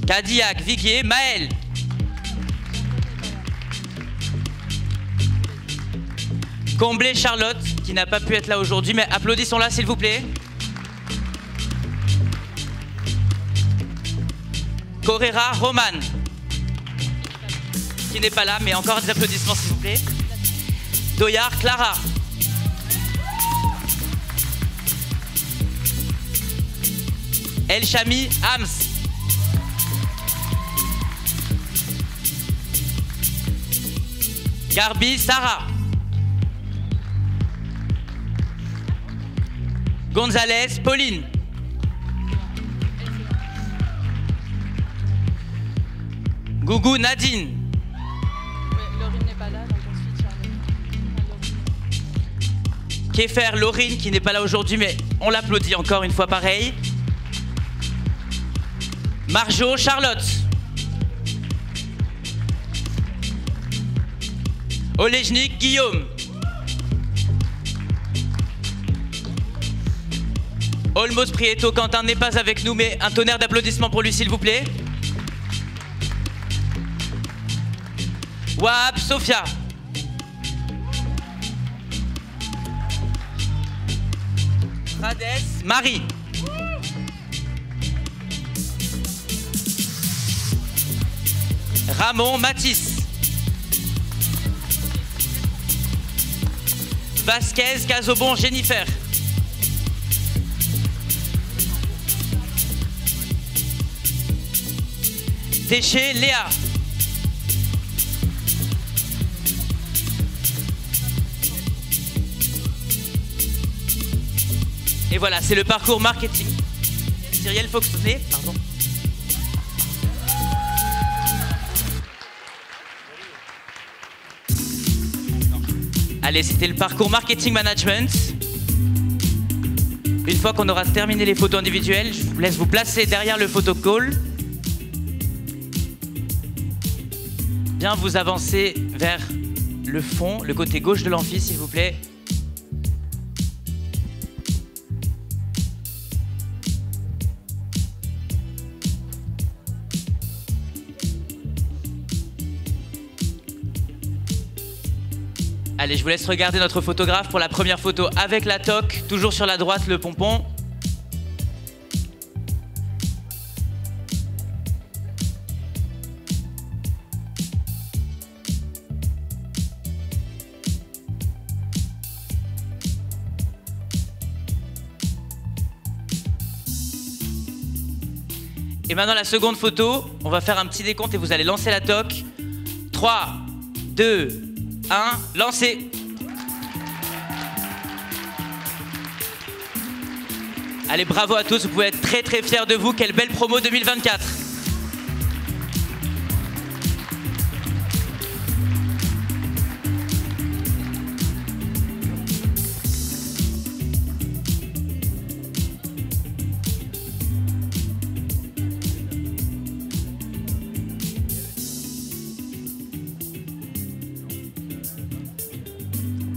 Speaker 1: Cadillac, Viguier, Maël. Comblé, Charlotte, qui n'a pas pu être là aujourd'hui, mais applaudissons-la s'il vous plaît. Correra, Roman, qui n'est pas là, mais encore des applaudissements s'il vous plaît. Doyard, Clara. El Chami, Hams. Garbi, Sarah. Gonzalez, Pauline. Gougou, Nadine.
Speaker 2: Laurine n'est pas là, donc ensuite il y a
Speaker 1: Kéfer, Laurine, qui n'est pas là aujourd'hui, mais on l'applaudit encore une fois pareil. Marjo, Charlotte. Olejnik Guillaume. Olmos Prieto Quentin n'est pas avec nous, mais un tonnerre d'applaudissements pour lui, s'il vous plaît. Wahab Sofia. Rades Marie. Ramon Matisse. Vasquez Cazobon Jennifer. Téché Léa. Et voilà, c'est le parcours marketing. Cyrielle Foxonnet, pardon. Allez, c'était le parcours marketing management. Une fois qu'on aura terminé les photos individuelles, je vous laisse vous placer derrière le photocall. Bien vous avancer vers le fond, le côté gauche de l'amphi, s'il vous plaît. Allez, je vous laisse regarder notre photographe pour la première photo avec la toque, toujours sur la droite, le pompon. Et maintenant la seconde photo, on va faire un petit décompte et vous allez lancer la toque. 3, 2, 1, lancez. Allez, bravo à tous, vous pouvez être très très fiers de vous. Quelle belle promo 2024.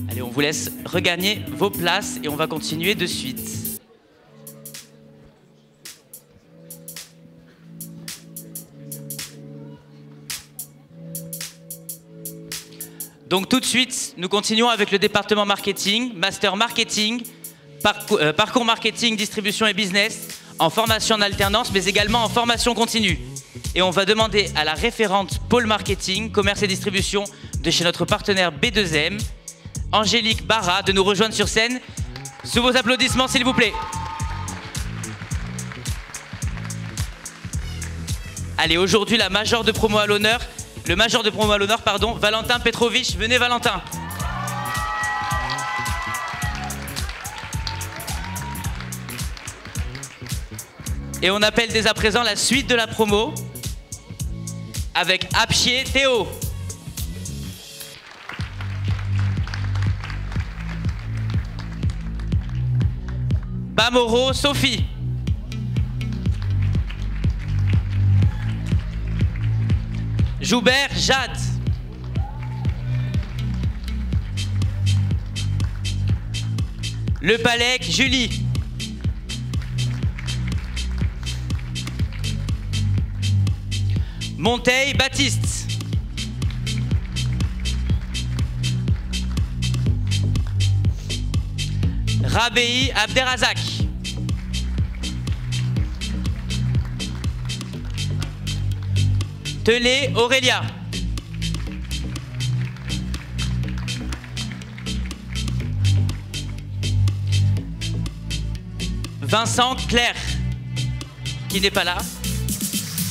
Speaker 1: Allez, on vous laisse regagner vos places et on va continuer de suite. Donc tout de suite, nous continuons avec le département marketing, master marketing, parcours marketing, distribution et business, en formation en alternance, mais également en formation continue. Et on va demander à la référente pôle marketing, commerce et distribution de chez notre partenaire B2M, Angélique Barra, de nous rejoindre sur scène. Sous vos applaudissements, s'il vous plaît. Allez, aujourd'hui, la majeure de promo à l'honneur. Le major de promo à l'honneur, pardon, Valentin Petrovitch. Venez, Valentin. Et on appelle dès à présent la suite de la promo avec Apchier Théo. Bamoro Sophie. Joubert Jade. Le Palec Julie. Monteil Baptiste. Rabéi Abderrazak. Telé Aurélia. Vincent Claire, qui n'est pas là,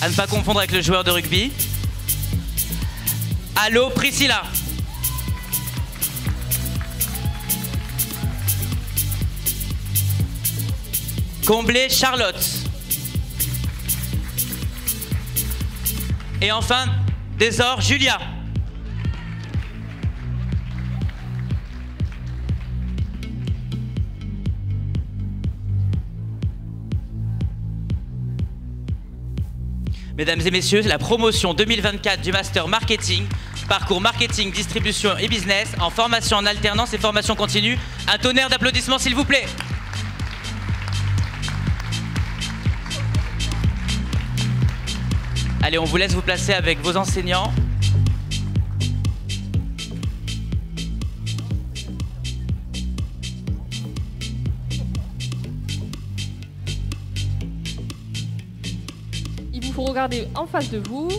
Speaker 1: à ne pas confondre avec le joueur de rugby. Allô Priscilla. Comblé Charlotte. Et enfin, Désor Julia. Mesdames et messieurs, la promotion 2024 du Master Marketing, parcours marketing, distribution et business, en formation en alternance et formation continue. Un tonnerre d'applaudissements s'il vous plaît. Allez, on vous laisse vous placer avec vos enseignants.
Speaker 2: Il vous faut regarder en face de vous.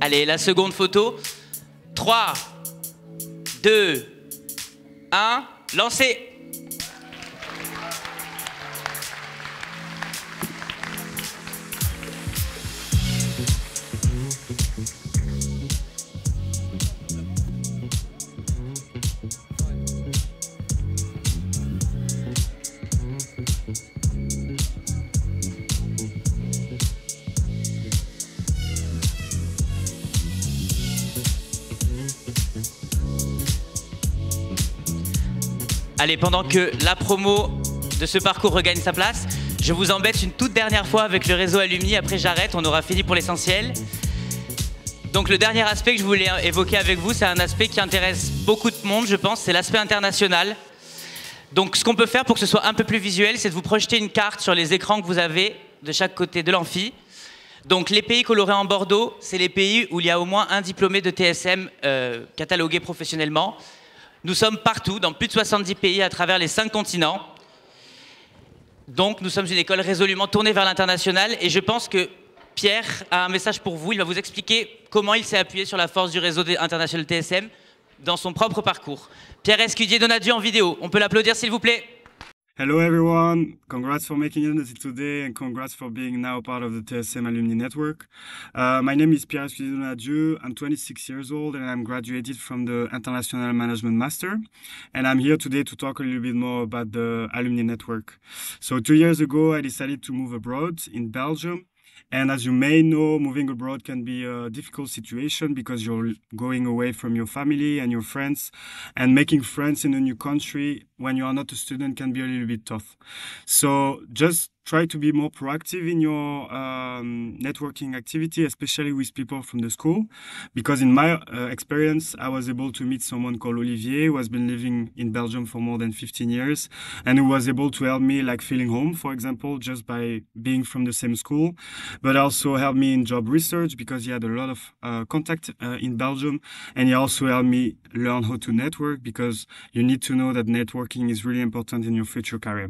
Speaker 1: Allez, la seconde photo. 3, 2, 1, lancez. Allez, pendant que la promo de ce parcours regagne sa place, je vous embête une toute dernière fois avec le réseau Alumni. Après, j'arrête, on aura fini pour l'essentiel. Donc, le dernier aspect que je voulais évoquer avec vous, c'est un aspect qui intéresse beaucoup de monde, je pense, c'est l'aspect international. Donc, ce qu'on peut faire pour que ce soit un peu plus visuel, c'est de vous projeter une carte sur les écrans que vous avez de chaque côté de l'amphi. Donc, les pays colorés en bordeaux, c'est les pays où il y a au moins un diplômé de TSM catalogué professionnellement. Nous sommes partout, dans plus de 70 pays à travers les 5 continents. Donc, nous sommes une école résolument tournée vers l'international. Et je pense que Pierre a un message pour vous. Il va vous expliquer comment il s'est appuyé sur la force du réseau international TSM dans son propre parcours. Pierre Escudier-Donadieu en vidéo. On peut l'applaudir, s'il vous plaît.
Speaker 9: Hello everyone, congrats for making it until today and congrats for being now part of the TSM Alumni Network. My name is Pierre Escudier-Donadieu, I'm 26 years old and I'm graduated from the International Management Master, and I'm here today to talk a little bit more about the Alumni Network. So 2 years ago I decided to move abroad in Belgium. And as you may know, moving abroad can be a difficult situation because you're going away from your family and your friends, and making friends in a new country when you are not a student can be a little bit tough. So just try to be more proactive in your networking activity, especially with people from the school, because in my experience, I was able to meet someone called Olivier, who has been living in Belgium for more than 15 years, and who was able to help me like feeling home, for example, just by being from the same school, but also helped me in job research because he had a lot of contact in Belgium, and he also helped me learn how to network because you need to know that networking is really important in your future career.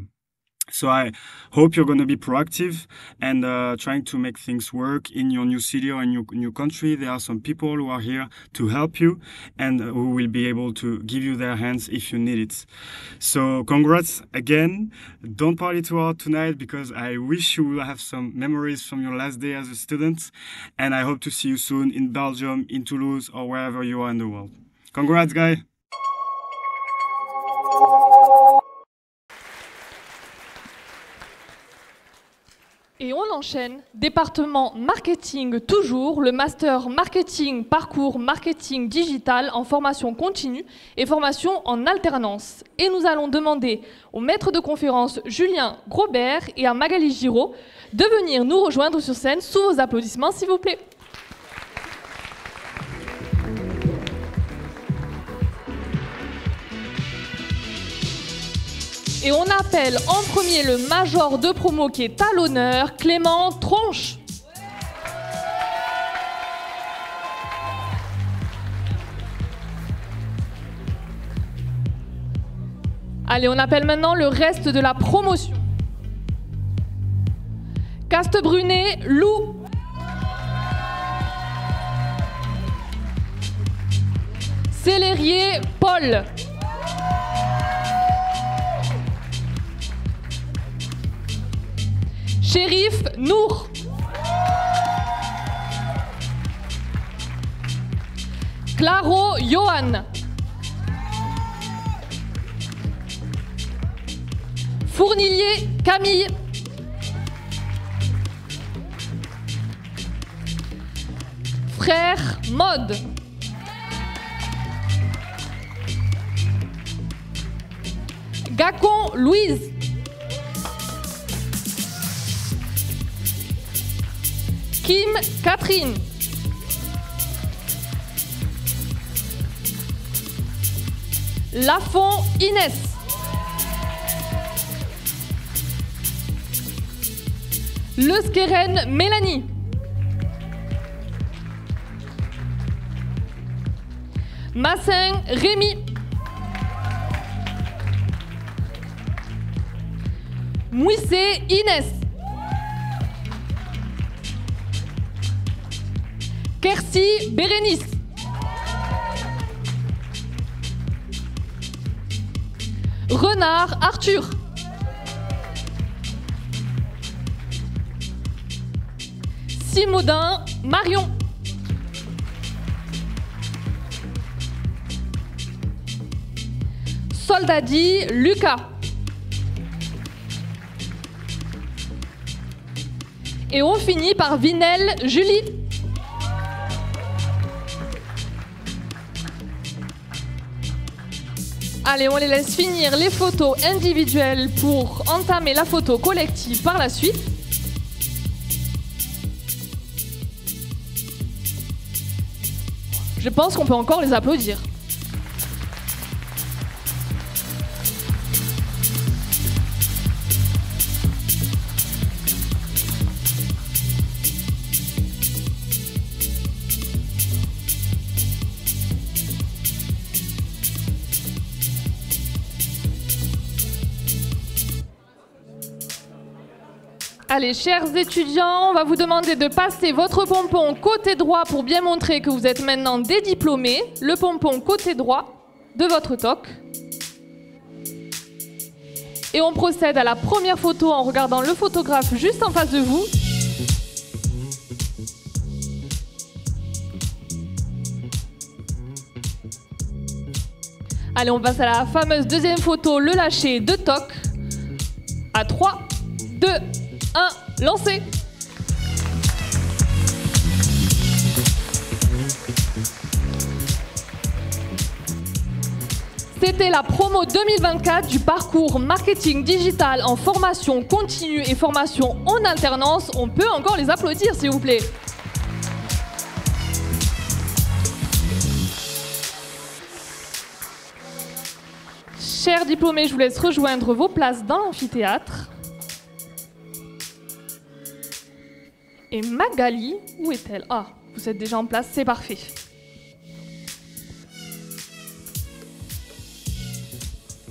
Speaker 9: So I hope you're going to be proactive and trying to make things work in your new city or in your new country. There are some people who are here to help you and who will be able to give you their hands if you need it. So congrats again. Don't party too hard tonight because I wish you will have some memories from your last day as a student. And I hope to see you soon in Belgium, in Toulouse, or wherever you are in the world. Congrats, guys.
Speaker 2: Et on enchaîne, département marketing toujours, le master marketing, parcours marketing digital en formation continue et formation en alternance. Et nous allons demander au maître de conférence Julien Grobert et à Magali Giraud de venir nous rejoindre sur scène sous vos applaudissements s'il vous plaît. Et on appelle en premier le major de promo qui est à l'honneur, Clément Tronche. Allez, on appelle maintenant le reste de la promotion. Castebrunet, Lou. Célérier, Paul. Shérif, Nour. Claro, Johan. Fournilier, Camille. Frère, Maude. Gacon, Louise. Kim Catherine. Lafont Inès. Le Skeren Mélanie. Massin Rémi. Mouissé Inès. Kersi Bérénice. Renard Arthur. Simodin Marion. Soldadi Lucas. Et on finit par Vinel Julie. Allez, on les laisse finir les photos individuelles pour entamer la photo collective par la suite. Je pense qu'on peut encore les applaudir. Allez, chers étudiants, on va vous demander de passer votre pompon côté droit pour bien montrer que vous êtes maintenant des diplômés. Le pompon côté droit de votre toque. Et on procède à la première photo en regardant le photographe juste en face de vous. Allez, on passe à la fameuse deuxième photo, le lâcher de toque. À 3, 2, 1, lancez! C'était la promo 2024 du parcours marketing digital en formation continue et formation en alternance. On peut encore les applaudir, s'il vous plaît. Chers diplômés, je vous laisse rejoindre vos places dans l'amphithéâtre. Et Magali, où est-elle? Ah, vous êtes déjà en place, c'est parfait.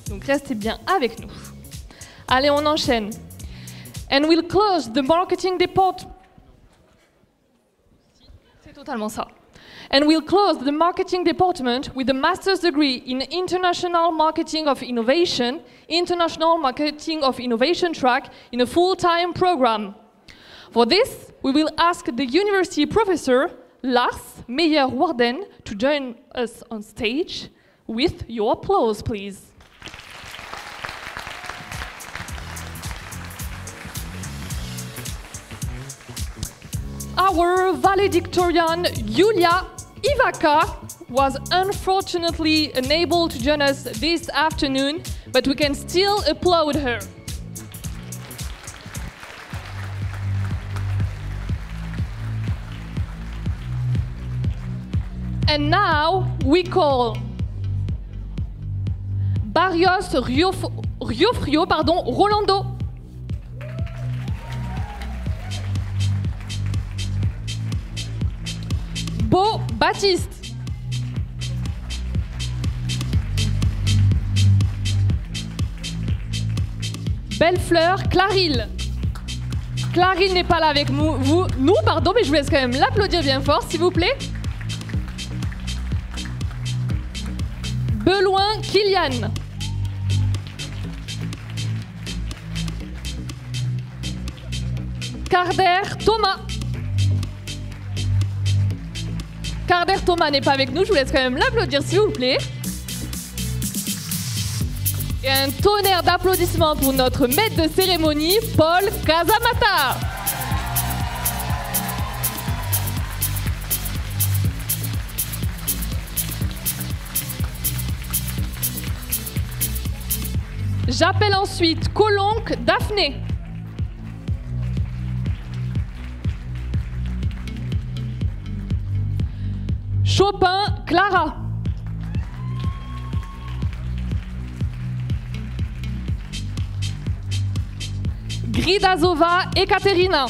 Speaker 2: Donc restez bien avec nous. Allez, on enchaîne. And we'll close the marketing department. C'est totalement ça. And we'll close the marketing department with a master's degree in International Marketing of Innovation, International Marketing of Innovation track in a full-time program. For this, we will ask the university professor, Lars Meyer-Warden, to join us on stage. With your applause, please. Our valedictorian, Julia Ivaka, was unfortunately unable to join us this afternoon, but we can still applaud her. And now we call Barrios Riofrio, Rolando. Beau Baptiste. Bellefleur Clarille. Clarille n'est pas là avec nous, mais je vous laisse quand même l'applaudir bien fort, s'il vous plaît. Beloin Kylian. Carder Thomas. Carder Thomas n'est pas avec nous, je vous laisse quand même l'applaudir s'il vous plaît. Et un tonnerre d'applaudissements pour notre maître de cérémonie, Paul Casamata. J'appelle ensuite Colonque Daphné. Chopin, Clara. Gridazova, Ekaterina.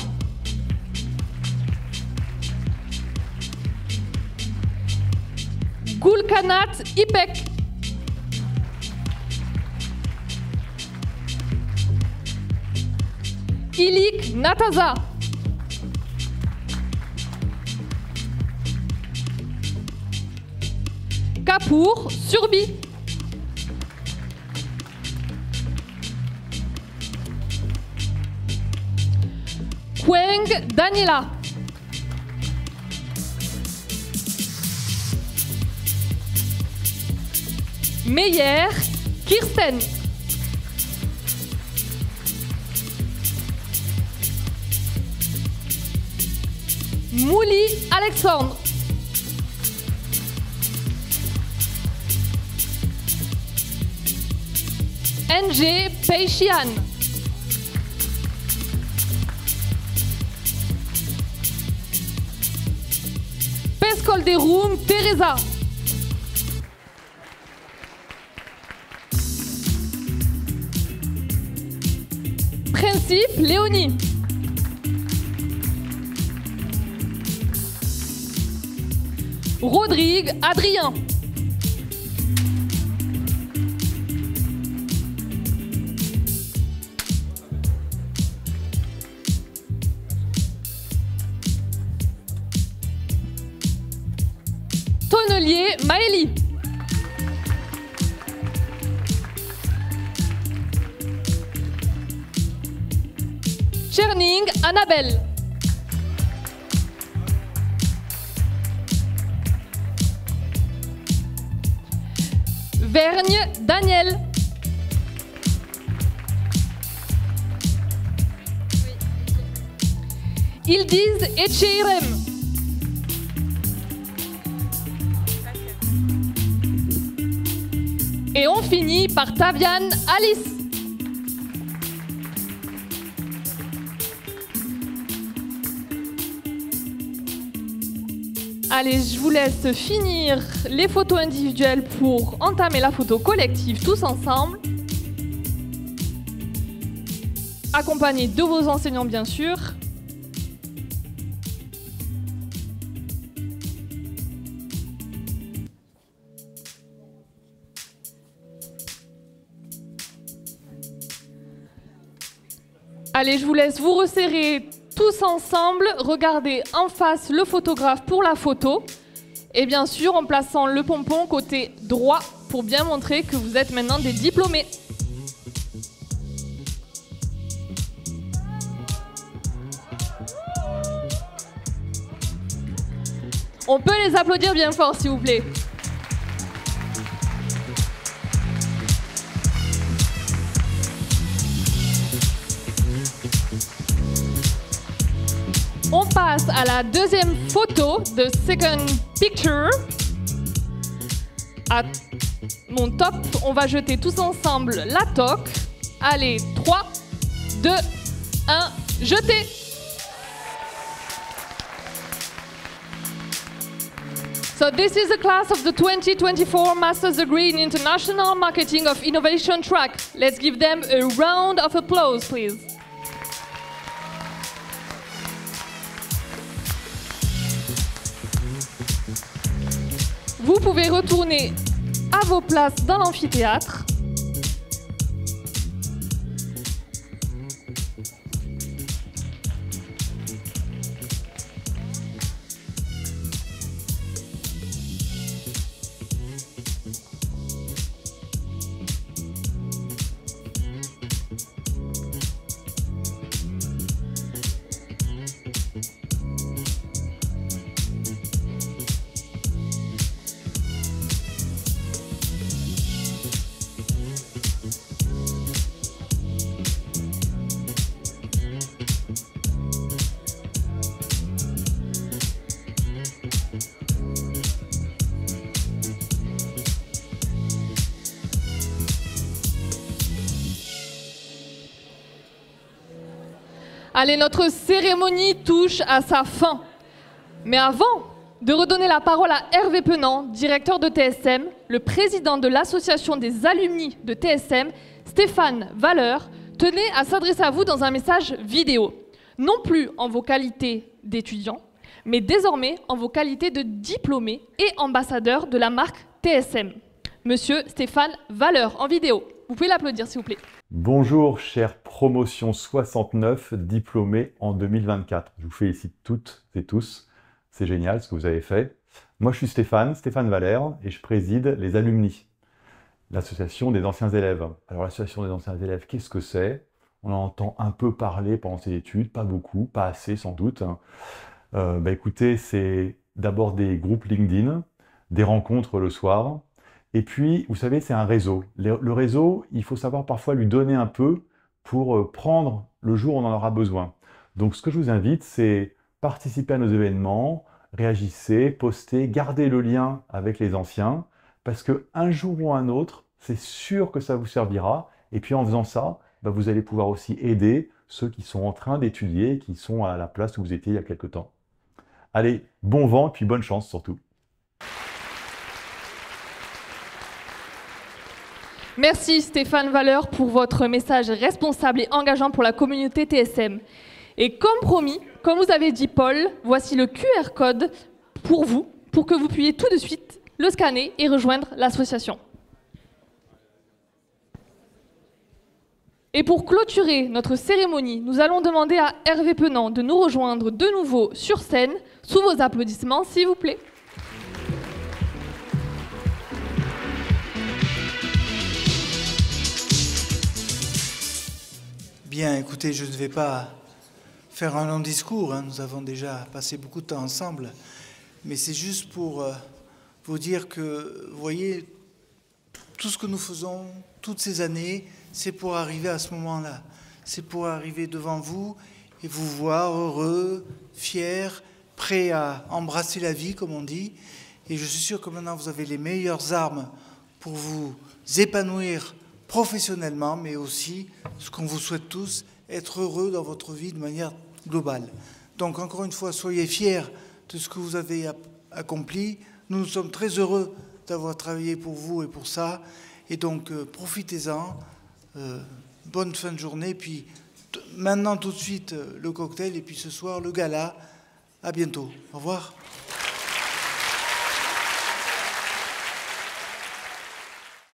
Speaker 2: Gulkanat, Ipek. Ilik, Nataza. Kapoor, Surbi. Kweng, Daniela. Meyer, Kirsten. Mouli, Alexandre. NG, Peixian. Pescolderum, Teresa. Principe, Léonie. Rodrigue, Adrien. Tonnelier, Maëlie. Cherning, Annabelle. Vergne, Daniel. Ildiz, Etcheirem. Et on finit par Tavian, Alice. Allez, je vous laisse finir les photos individuelles pour entamer la photo collective tous ensemble. Accompagnés de vos enseignants, bien sûr. Allez, je vous laisse vous resserrer tous ensemble, regardez en face le photographe pour la photo et bien sûr en plaçant le pompon côté droit pour bien montrer que vous êtes maintenant des diplômés. On peut les applaudir bien fort s'il vous plaît. On passe à la deuxième photo de second picture. À mon top, on va jeter tous ensemble la toque. Allez, 3, 2, 1, jetez! So this is the class of the 2024 Master's Degree in International Marketing of Innovation track. Let's give them a round of applause, please. Vous pouvez retourner à vos places dans l'amphithéâtre. Allez, notre cérémonie touche à sa fin. Mais avant de redonner la parole à Hervé Penant, directeur de TSM, le président de l'association des alumni de TSM, Stéphane Valeur, tenait à s'adresser à vous dans un message vidéo. Non plus en vos qualités d'étudiants, mais désormais en vos qualités de diplômés et ambassadeurs de la marque TSM. Monsieur Stéphane Valeur, en vidéo. Vous pouvez l'applaudir, s'il vous plaît.
Speaker 10: Bonjour, chère promotion 69, diplômée en 2024. Je vous félicite toutes et tous. C'est génial ce que vous avez fait. Moi, je suis Stéphane Valère, et je préside les alumni, l'association des anciens élèves. Alors, l'association des anciens élèves, qu'est-ce que c'est? On en entend un peu parler pendant ces études, pas beaucoup, pas assez sans doute. Écoutez, c'est d'abord des groupes LinkedIn, des rencontres le soir, et puis, vous savez, c'est un réseau. Le réseau, il faut savoir parfois lui donner un peu pour prendre le jour où on en aura besoin. Donc, ce que je vous invite, c'est participer à nos événements, réagissez, postez, gardez le lien avec les anciens, parce qu'un jour ou un autre, c'est sûr que ça vous servira. Et puis, en faisant ça, vous allez pouvoir aussi aider ceux qui sont en train d'étudier, qui sont à la place où vous étiez il y a quelque temps. Allez, bon vent et puis bonne chance surtout.
Speaker 2: Merci Stéphane Valeur pour votre message responsable et engageant pour la communauté TSM. Et comme promis, comme vous avez dit Paul, voici le QR code pour vous, pour que vous puissiez tout de suite le scanner et rejoindre l'association. Et pour clôturer notre cérémonie, nous allons demander à Hervé Penant de nous rejoindre de nouveau sur scène, sous vos applaudissements, s'il vous plaît.
Speaker 4: Bien, écoutez, je ne vais pas faire un long discours, hein. Nous avons déjà passé beaucoup de temps ensemble, mais c'est juste pour vous dire que, vous voyez, tout ce que nous faisons, toutes ces années, c'est pour arriver à ce moment-là. C'est pour arriver devant vous et vous voir heureux, fiers, prêts à embrasser la vie, comme on dit. Et je suis sûr que maintenant, vous avez les meilleures armes pour vous épanouir professionnellement, mais aussi, ce qu'on vous souhaite tous, être heureux dans votre vie de manière globale. Donc, encore une fois, soyez fiers de ce que vous avez accompli. Nous sommes très heureux d'avoir travaillé pour vous et pour ça. Et donc, profitez-en. Bonne fin de journée. Puis, maintenant, tout de suite, le cocktail. Et puis, ce soir, le gala. À bientôt. Au revoir.